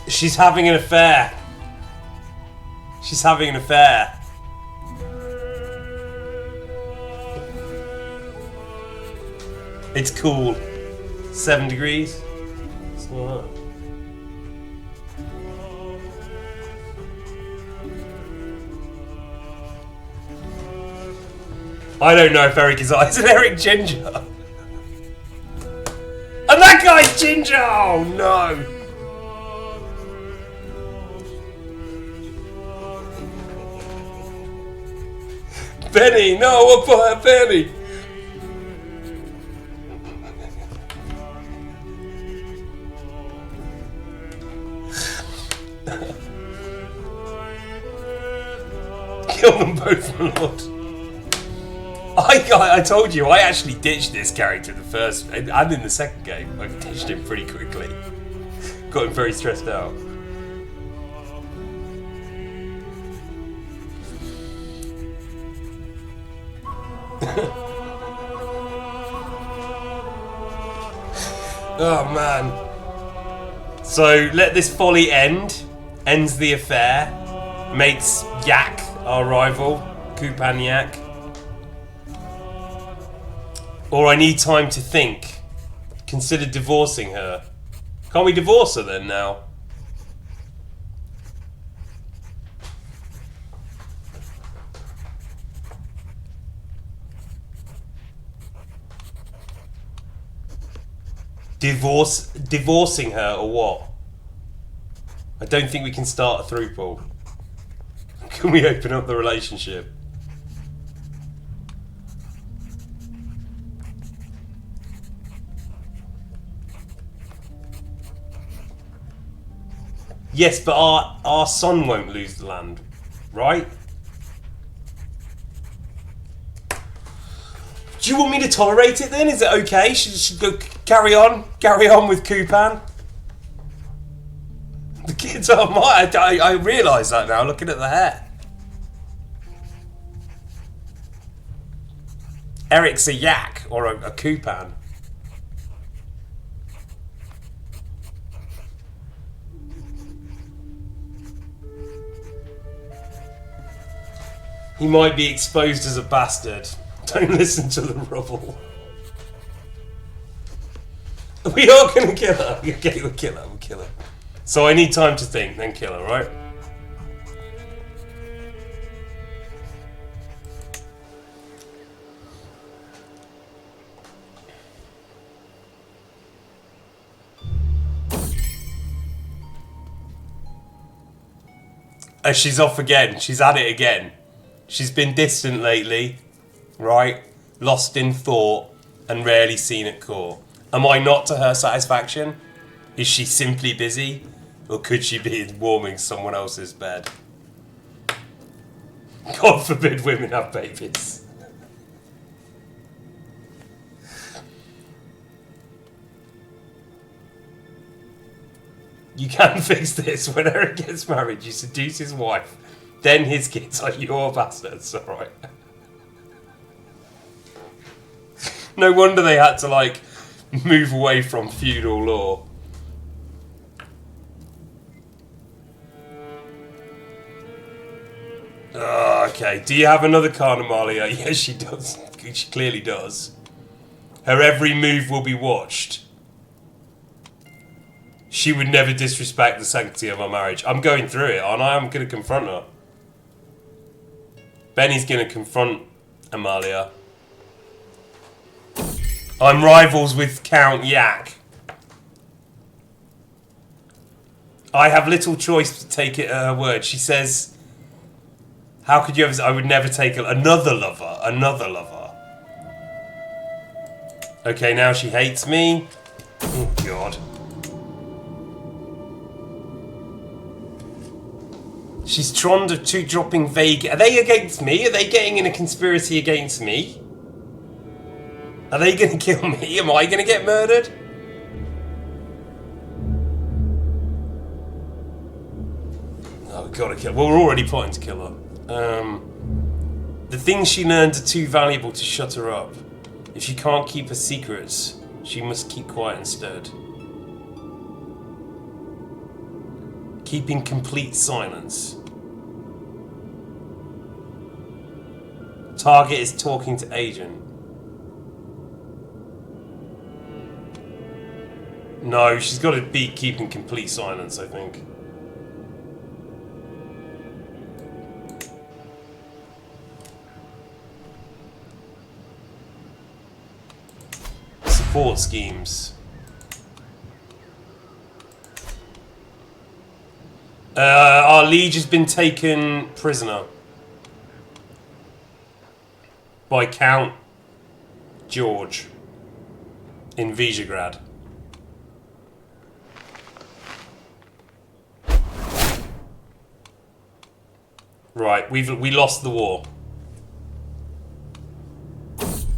She's having an affair. She's having an affair. It's cool. 7 degrees. It's not that. I don't know if Eric is. Isn't Eric ginger? And that guy's ginger! Oh no! Benny! No, I'll buy a Benny! Kill them both, my lord. I told you, I actually ditched this character in the first and in the second game. I ditched him pretty quickly. Got him very stressed out. Oh man. So let this folly end. Ends the affair. Makes Yak our rival. Kupan Yak. Or I need time to think. Consider divorcing her. Can't we divorce her then now? Divorcing her or what? I don't think we can start a throuple. Can we open up the relationship? Yes, but our son won't lose the land, right? Do you want me to tolerate it then? Is it okay? Should go carry on with Kupan? The kids are mine. I realise that now, looking at the hair. Eric's a Yak or a Kupan. He might be exposed as a bastard. Don't listen to the rubble. We are going to kill her. Okay, we'll kill her. We'll kill her. So I need time to think, then kill her, right? She's off again. She's at it again. She's been distant lately, right? Lost in thought and rarely seen at court. Am I not to her satisfaction? Is she simply busy? Or could she be warming someone else's bed? God forbid women have babies. You can fix this. When Eric gets married, you seduce his wife. Then his kids are your bastards, alright? No wonder they had to, like, move away from feudal law. Okay, do you have another card, Amalia? Yes, she does. She clearly does. Her every move will be watched. She would never disrespect the sanctity of our marriage. I'm going through it, aren't I? I'm going to confront her. Benny's going to confront Amalia. I'm rivals with Count Yak. I have little choice to take it at her word. She says, how could you ever... I would never take another lover. Another lover. Okay, now she hates me. Oh, God. She's dropping vague... Are they against me? Are they getting in a conspiracy against me? Are they going to kill me? Am I going to get murdered? Oh, we've got to kill her. Well, we're already plotting to kill her. The things she learned are too valuable to shut her up. If she can't keep her secrets, she must keep quiet instead. Keeping complete silence. Target is talking to agent. No, she's got to be keeping complete silence, I think. Support schemes. Our liege has been taken prisoner by Count George in Visegrad. Right, we lost the war.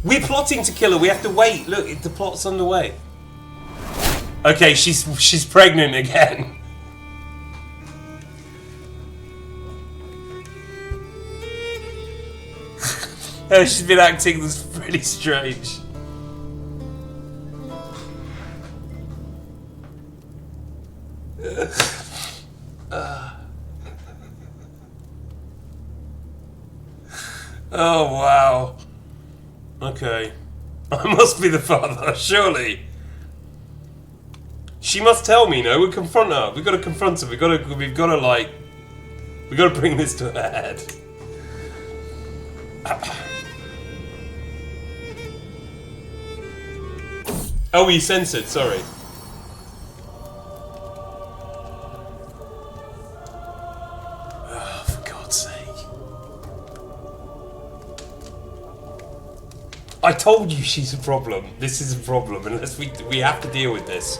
We're plotting to kill her. We have to wait. Look, the plot's underway. Okay, she's pregnant again. She's been acting this pretty strange. Oh, wow. Okay. I must be the father, surely. She must tell me, no? We'll confront her. We've got to confront her. We've got to bring this to a head. Oh, he censored, sorry. Oh, for God's sake. I told you she's a problem. This is a problem. Unless we have to deal with this.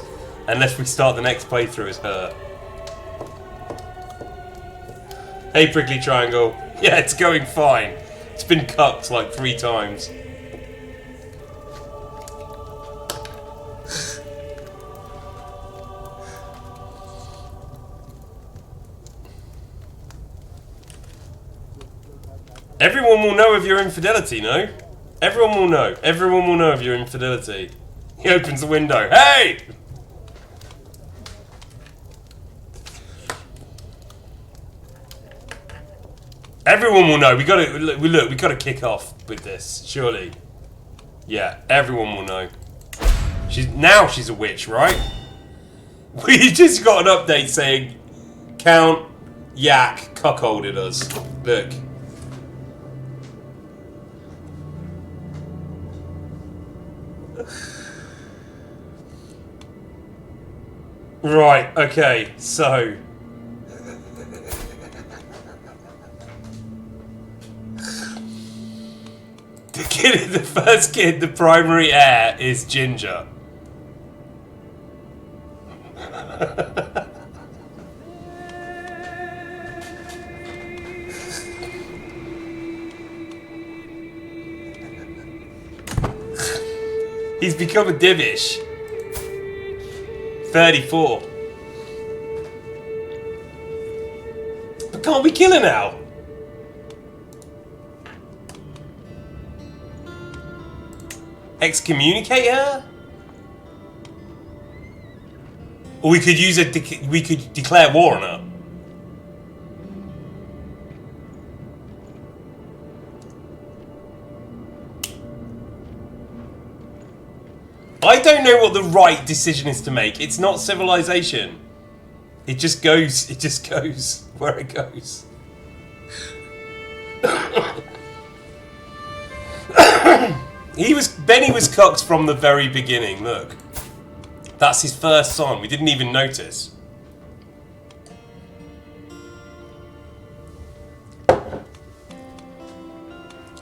Unless we start the next playthrough as her. Hey, Prickly Triangle. Yeah, it's going fine. It's been cucked like 3 times. Everyone will know of your infidelity, no? Everyone will know. Everyone will know of your infidelity. He opens the window. Hey! Everyone will know. We gotta kick off with this, surely. Yeah, everyone will know. She's a witch, right? We just got an update saying Count Yak cuckolded us. Look. Right, okay, so the first kid, the primary heir, is Ginger. He's become a divish. 34. But can't we kill her now? Excommunicate her? Or we could use we could declare war on her. I don't know what the right decision is to make. It's not civilization. It just goes where it goes. Benny was cucked from the very beginning, look. That's his first son. We didn't even notice.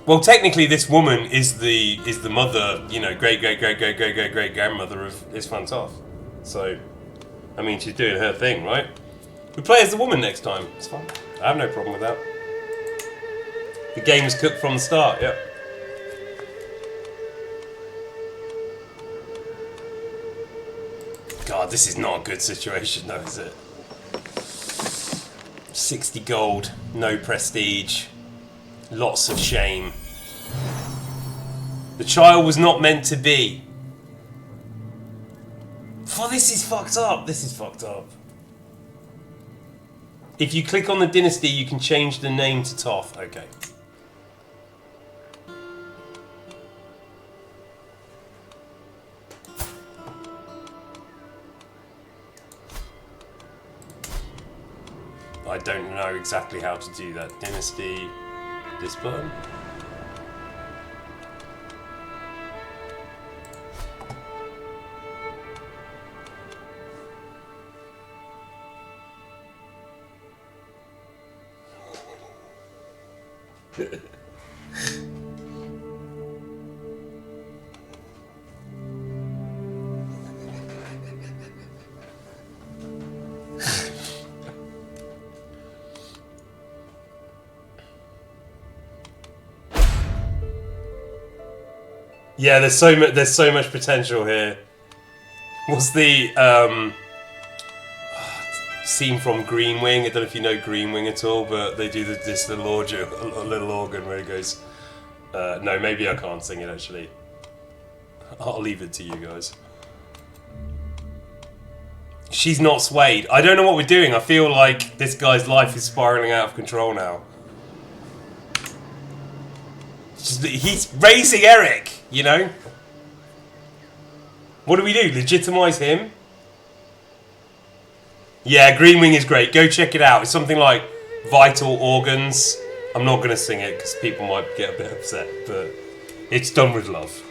Well, technically, this woman is the mother, you know, great grandmother of Isfantoff. So, I mean, she's doing her thing, right? We play as the woman next time. It's fine. I have no problem with that. The game was cooked from the start. Yep. God, this is not a good situation, though, is it? 60 gold, no prestige. Lots of shame. The child was not meant to be. Oh, this is fucked up. This is fucked up. If you click on the dynasty, you can change the name to Toth. Okay. I don't know exactly how to do that. Dynasty. This button. Yeah, there's so much potential here. What's the scene from Green Wing? I don't know if you know Green Wing at all, but they do this little organ where it goes. No, maybe I can't sing it actually. I'll leave it to you guys. She's not swayed. I don't know what we're doing. I feel like this guy's life is spiraling out of control now. He's raising Eric, you know? What do we do? Legitimize him? Yeah, Green Wing is great. Go check it out. It's something like Vital Organs. I'm not going to sing it because people might get a bit upset, but it's done with love.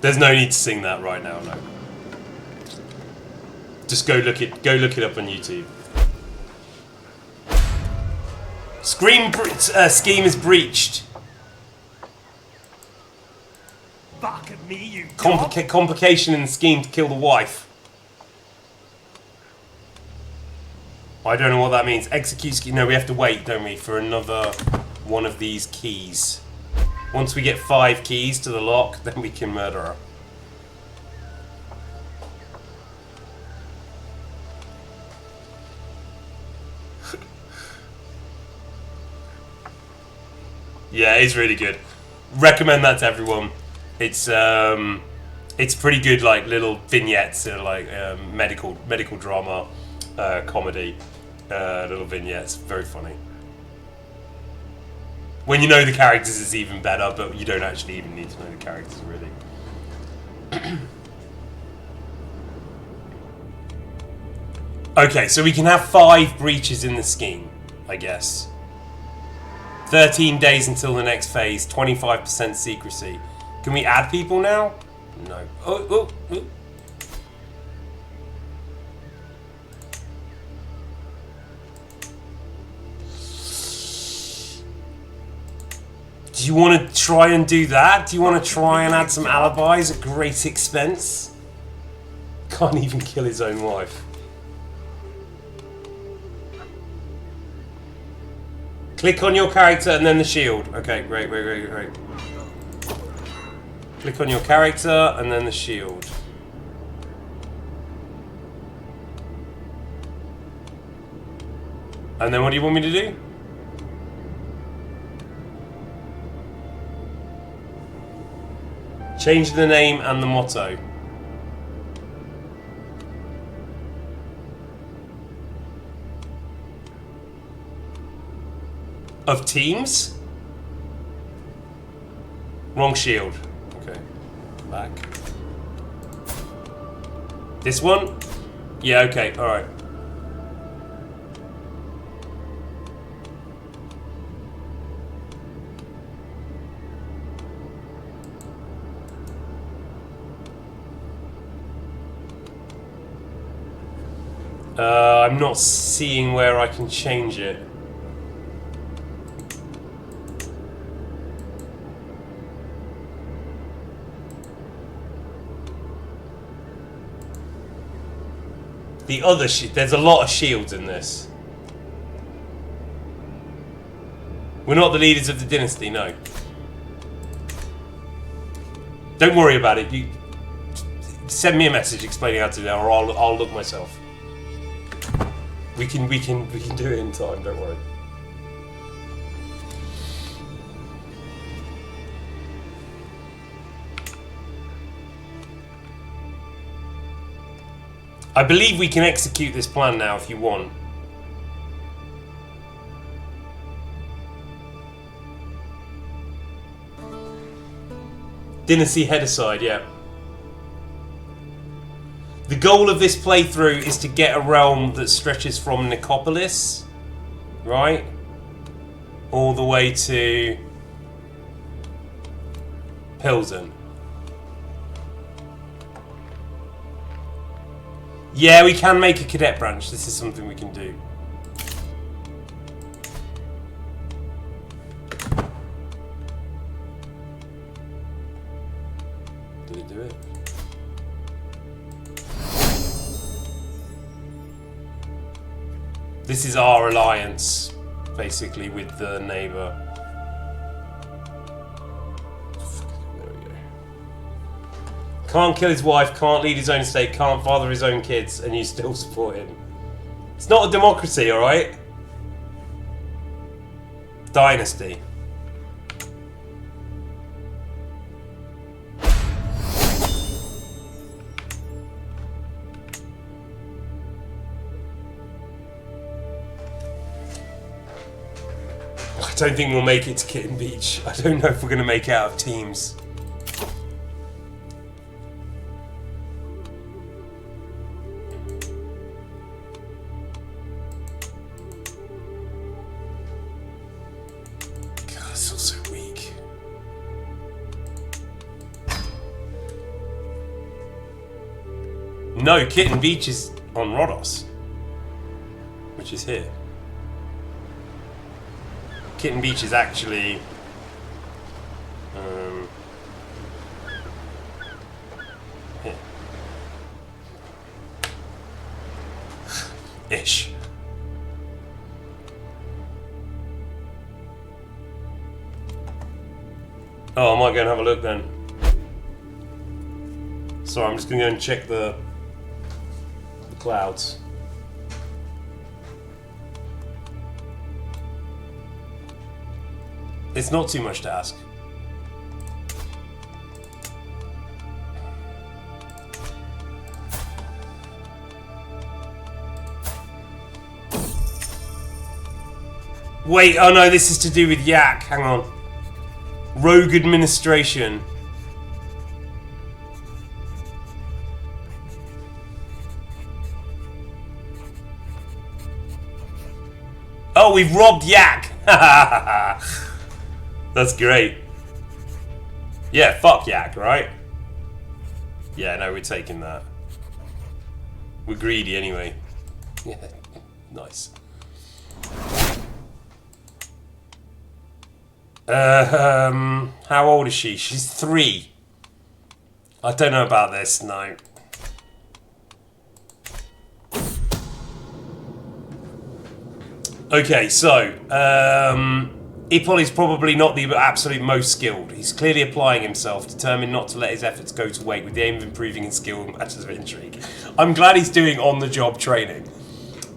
There's no need to sing that right now, no. Just go look it up on YouTube. Scheme is breached. Back at me, you dog. Complication in the scheme to kill the wife. I don't know what that means. Execute scheme. No, we have to wait, don't we, for another one of these keys. Once we get 5 keys to the lock, then we can murder her. Yeah, it's really good. Recommend that to everyone. It's pretty good, like little vignettes, like medical drama, comedy, little vignettes. Very funny. When you know the characters, it's even better, but you don't actually even need to know the characters really. Okay, so we can have 5 breaches in the scheme, I guess. 13 days until the next phase, 25% secrecy. Can we add people now? No. Oh. Do you want to try and do that? Do you want to try and add some alibis at great expense? Can't even kill his own wife. Click on your character and then the shield. Okay, great. Click on your character and then the shield. And then what do you want me to do? Change the name and the motto. Of teams? Wrong shield. Okay. Back. This one? Yeah, okay, alright. I'm not seeing where I can change it. The other there's a lot of shields in this. We're not the leaders of the dynasty, no. Don't worry about it. You send me a message explaining how to do that, or I'll look myself. We can do it in time. Don't worry. I believe we can execute this plan now if you want. Dynasty head aside, yeah. The goal of this playthrough is to get a realm that stretches from Nicopolis, right? All the way to Pilsen. Yeah, we can make a cadet branch. This is something we can do. Did it do it? This is our alliance, basically, with the neighbour. There we go. Can't kill his wife, can't lead his own estate, can't father his own kids, and you still support him. It's not a democracy, alright? Dynasty. I don't think we'll make it to Kitten Beach. I don't know if we're going to make it out of teams. God, it's all so weak. No, Kitten Beach is on Rhodos, which is here. Kitten Beach is actually here. Ish. Oh, I might go and have a look then. Sorry, I'm just gonna go and check the clouds. It's not too much to ask. Wait, oh no, this is to do with Yak. Hang on. Rogue administration. Oh, we've robbed Yak. That's great. Yeah, fuck Yak, right? Yeah, no, we're taking that. We're greedy anyway. Yeah, nice. How old is she? She's 3. I don't know about this, no. Okay, so, Ipol is probably not the absolute most skilled. He's clearly applying himself, determined not to let his efforts go to waste with the aim of improving his skill in matters of intrigue. I'm glad he's doing on-the-job training.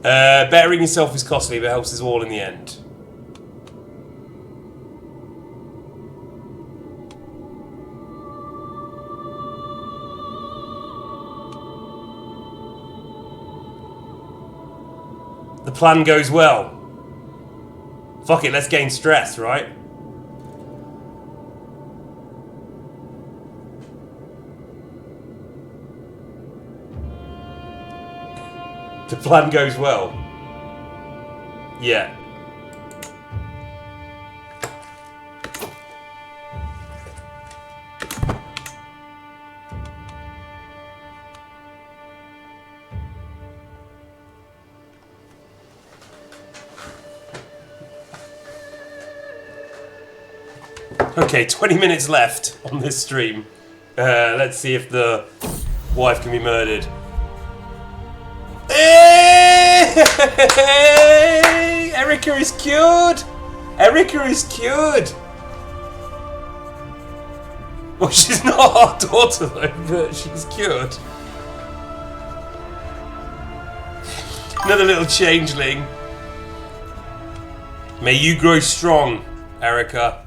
Bettering himself is costly, but helps us all in the end. The plan goes well. Fuck it, let's gain stress, right? The plan goes well. Yeah. Okay, 20 minutes left on this stream. Let's see if the wife can be murdered. Hey! Erica is cured! Erica is cured! Well, she's not our daughter though, but she's cured. Another little changeling. May you grow strong, Erica.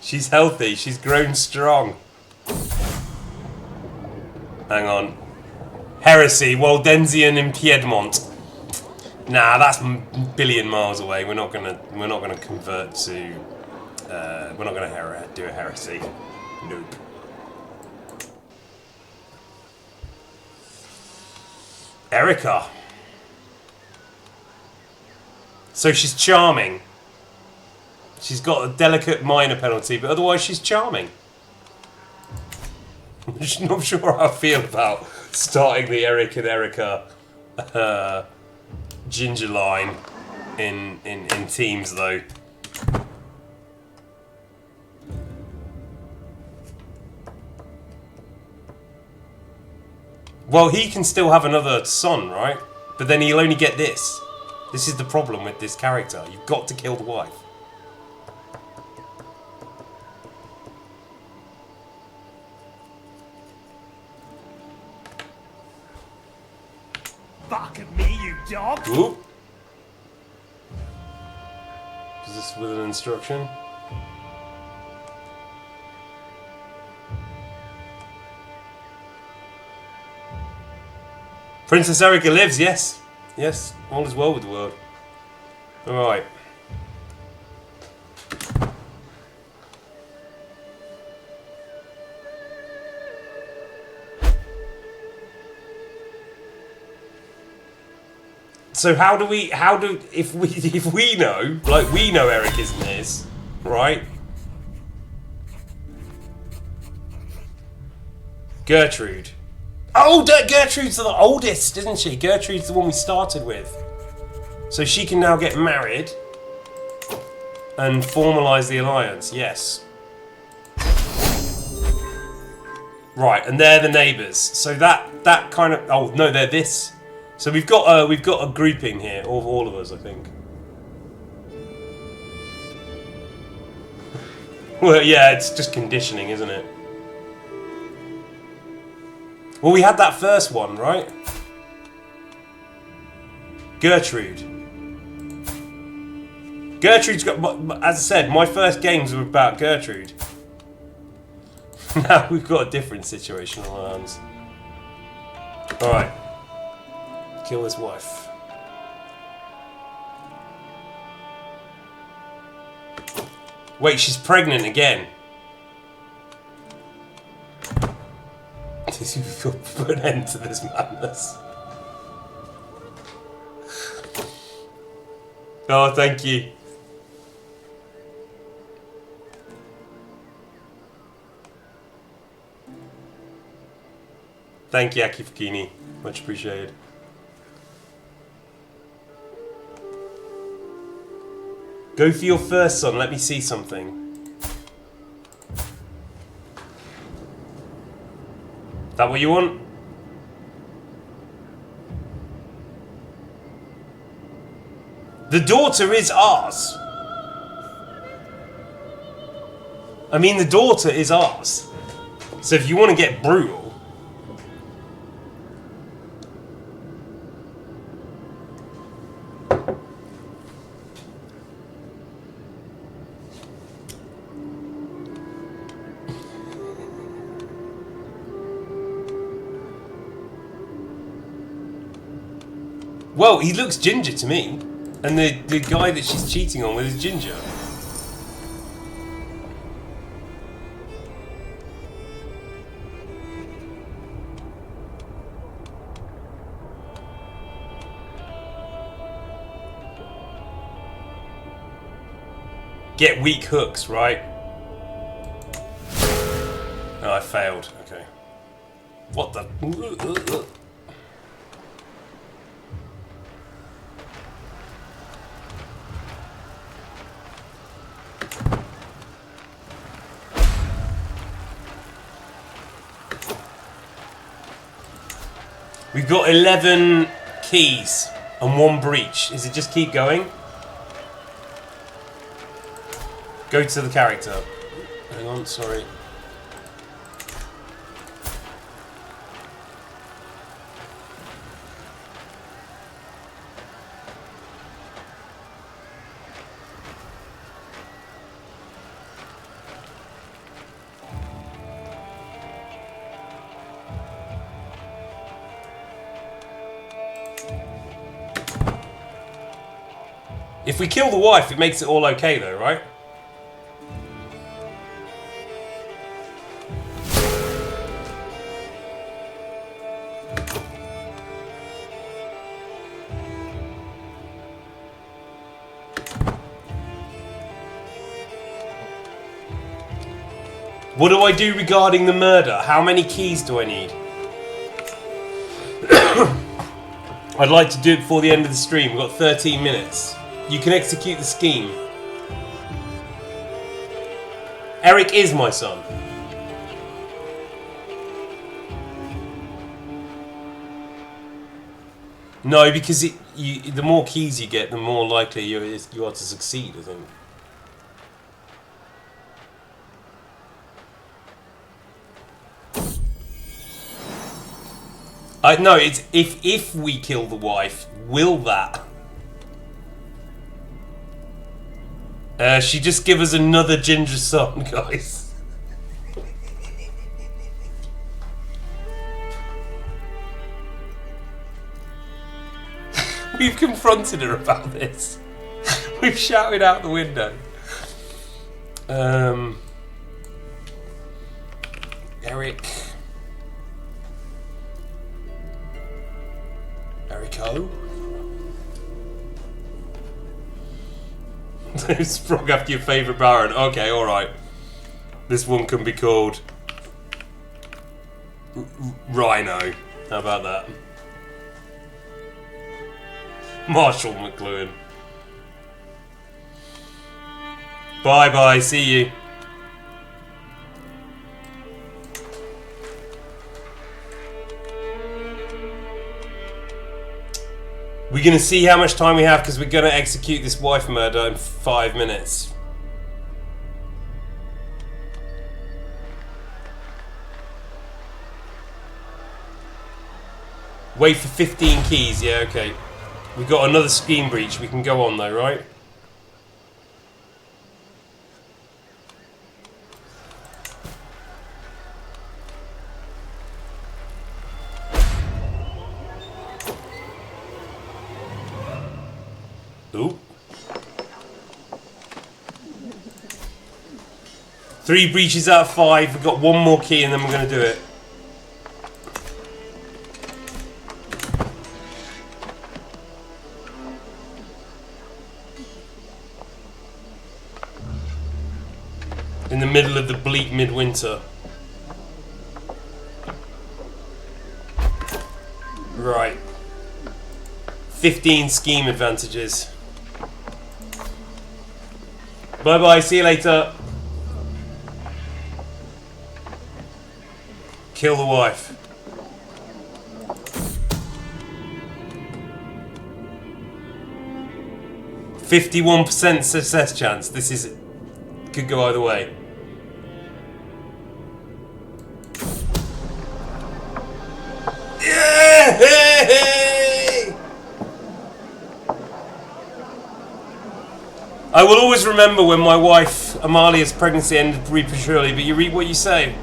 She's healthy. She's grown strong. Hang on. Heresy. Waldensian in Piedmont. Nah, that's a billion miles away. We're not gonna convert to. We're not gonna do a heresy. Nope. Erica. So she's charming. She's got a delicate minor penalty, but otherwise she's charming. I'm not sure how I feel about starting the Eric and Erica ginger line in teams, though. Well, he can still have another son, right? But then he'll only get this. This is the problem with this character. You've got to kill the wife. Fuck at me, you dog! Ooh. Is this with an instruction? Princess Erica lives, yes. Yes, all is well with the world. Alright. So if we know, like we know Eric isn't his, right? Gertrude. Oh, Gertrude's the oldest, isn't she? Gertrude's the one we started with. So she can now get married and formalise the alliance, yes. Right, and they're the neighbours. So that kind of, oh no, they're this. So we've got a grouping here, all of us, I think. Well, yeah, it's just conditioning, isn't it? Well, we had that first one, right? Gertrude. Gertrude's got, as I said, my first games were about Gertrude. Now we've got a different situation on our hands. Alright. Kill his wife. Wait, she's pregnant again. You've got to put an end to this madness. Oh, thank you. Thank you, Aki Fakini. Much appreciated. Go for your first son, let me see something. That what you want? The daughter is ours. I mean, the daughter is ours. So if you want to get brutal. Well, he looks ginger to me. And the guy that she's cheating on with is ginger. Get weak hooks, right? Oh, I failed. Okay. What the? We've got 11 keys and 1 breach. Is it just keep going? Go to the character. Hang on, sorry. If we kill the wife, it makes it all okay though, right? What do I do regarding the murder? How many keys do I need? I'd like to do it before the end of the stream. We've got 13 minutes. You can execute the scheme. Eric is my son. No, because the more keys you get, the more likely you are to succeed, I think. No, it's if we kill the wife, will that? She just give us another ginger son, guys. We've confronted her about this. We've shouted out the window. Erico? Sprung after your favourite Baron. Okay, alright. This one can be called Rhino. How about that? Marshall McLuhan. Bye bye, see you. We're going to see how much time we have because we're going to execute this wife murder in 5 minutes. Wait for 15 keys, yeah, okay. We've got another scheme breach. We can go on though, right? Ooh. 3 breaches out of 5. We've got 1 more key and then we're going to do it. In the middle of the bleak midwinter. Right. 15 scheme advantages. Bye bye, see you later. Kill the wife. %51% success chance. This is could go either way. I will always remember when my wife Amalia's pregnancy ended prematurely, but you reap what you say.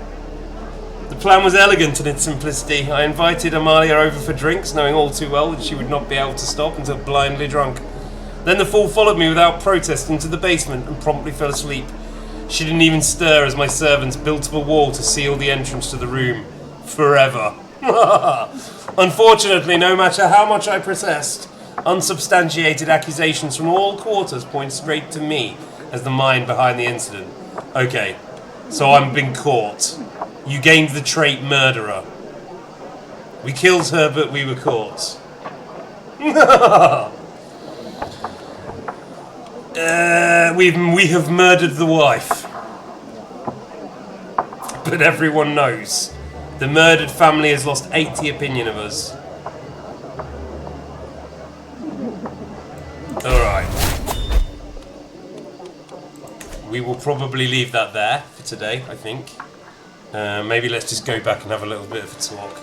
The plan was elegant in its simplicity. I invited Amalia over for drinks, knowing all too well that she would not be able to stop until blindly drunk. Then the fool followed me without protest into the basement and promptly fell asleep. She didn't even stir as my servants built up a wall to seal the entrance to the room. Forever. Unfortunately, no matter how much I protest, unsubstantiated accusations from all quarters point straight to me as the mind behind the incident. Okay, so I've been caught. You gained the trait murderer. We killed her, but we were caught. We have murdered the wife. But everyone knows. The murdered family has lost 80 opinion of us. Alright. We will probably leave that there for today, I think. Maybe let's just go back and have a little bit of a talk.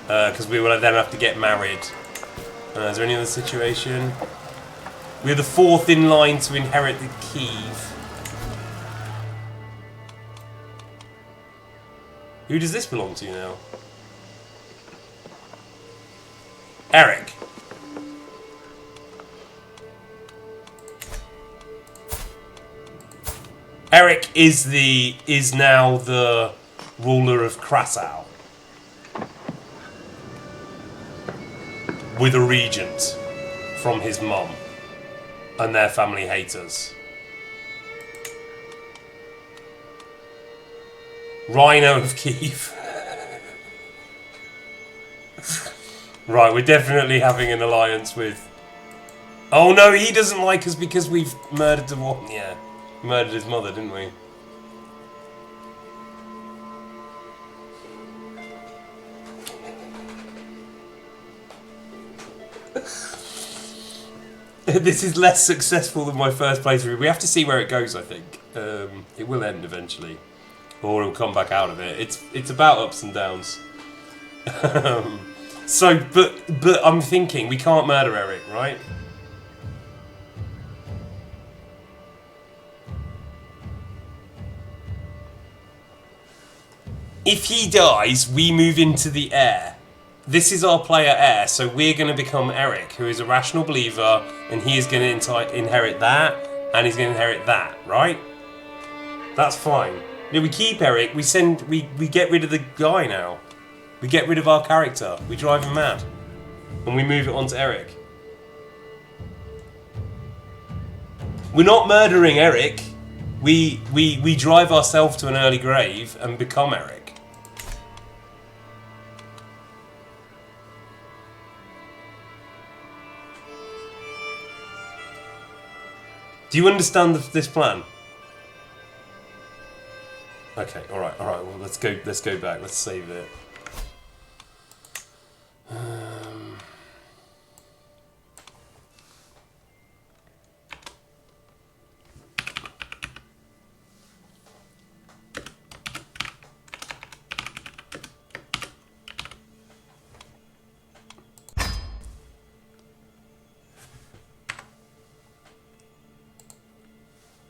Because we will then have to get married. Is there any other situation? We're the fourth in line to inherit the Kiev. Who does this belong to now? Eric. Eric is now the ruler of Krasow. With a regent from his mum. And their family hate us. Rhino of Kiev. Right, we're definitely having an alliance with... Oh no, he doesn't like us because we've murdered the one. Yeah, murdered his mother, didn't we? This is less successful than my first playthrough. We have to see where it goes, I think. It will end eventually. Or it'll come back out of it. It's about ups and downs. But I'm thinking, we can't murder Eric, right? If he dies, we move into the heir. This is our player heir, so we're going to become Eric, who is a rational believer, and he is going to inherit that, and he's going to inherit that, right? That's fine. Yeah, we keep Eric, we get rid of the guy now. We get rid of our character, we drive him mad, and we move it on to Eric. We're not murdering Eric, we drive ourselves to an early grave and become Eric. Do you understand this plan? Okay, alright, well let's go back, let's save it.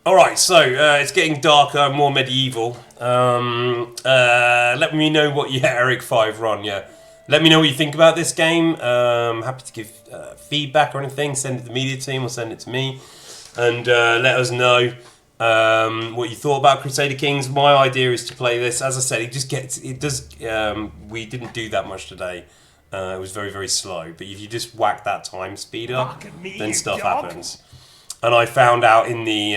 Alright, so it's getting darker, more medieval. Let me know what you Eric 5 run, yeah. Let me know what you think about this game. Happy to give feedback or anything. Send it to the media team or send it to me. And let us know what you thought about Crusader Kings. My idea is to play this. As I said, we didn't do that much today. It was very, very slow. But if you just whack that time speed up, then stuff happens. And I found out in the...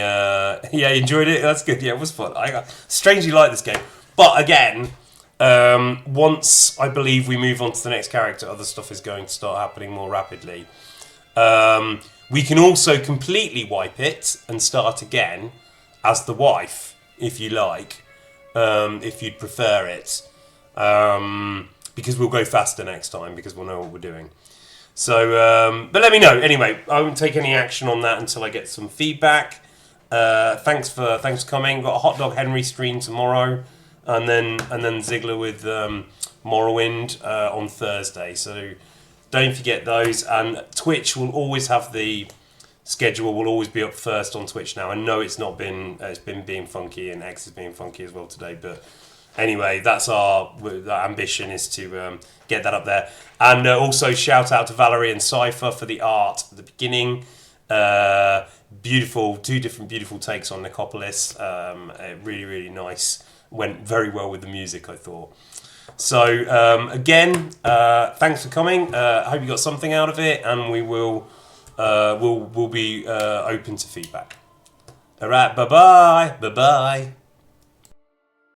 yeah, enjoyed it? That's good. Yeah, it was fun. I strangely like this game. But again, once I believe we move on to the next character, other stuff is going to start happening more rapidly. We can also completely wipe it and start again as the wife, if you like, if you'd prefer it. Because we'll go faster next time, because we'll know what we're doing. So, but let me know. Anyway, I won't take any action on that until I get some feedback. Thanks for coming. Got a Hot Dog Henry stream tomorrow, and then Ziggler with Morrowind on Thursday. So don't forget those. And Twitch will always have the schedule. Will always be up first on Twitch now. I know it's not been it's been being funky, and X is being funky as well today, but anyway, that's our ambition is to get that up there. And also shout out to Valerie and Cypher for the art at the beginning. Beautiful, two different beautiful takes on Nicopolis. Really, really nice. Went very well with the music, I thought. So again, thanks for coming. I hope you got something out of it, and we will we'll be open to feedback. All right, bye bye.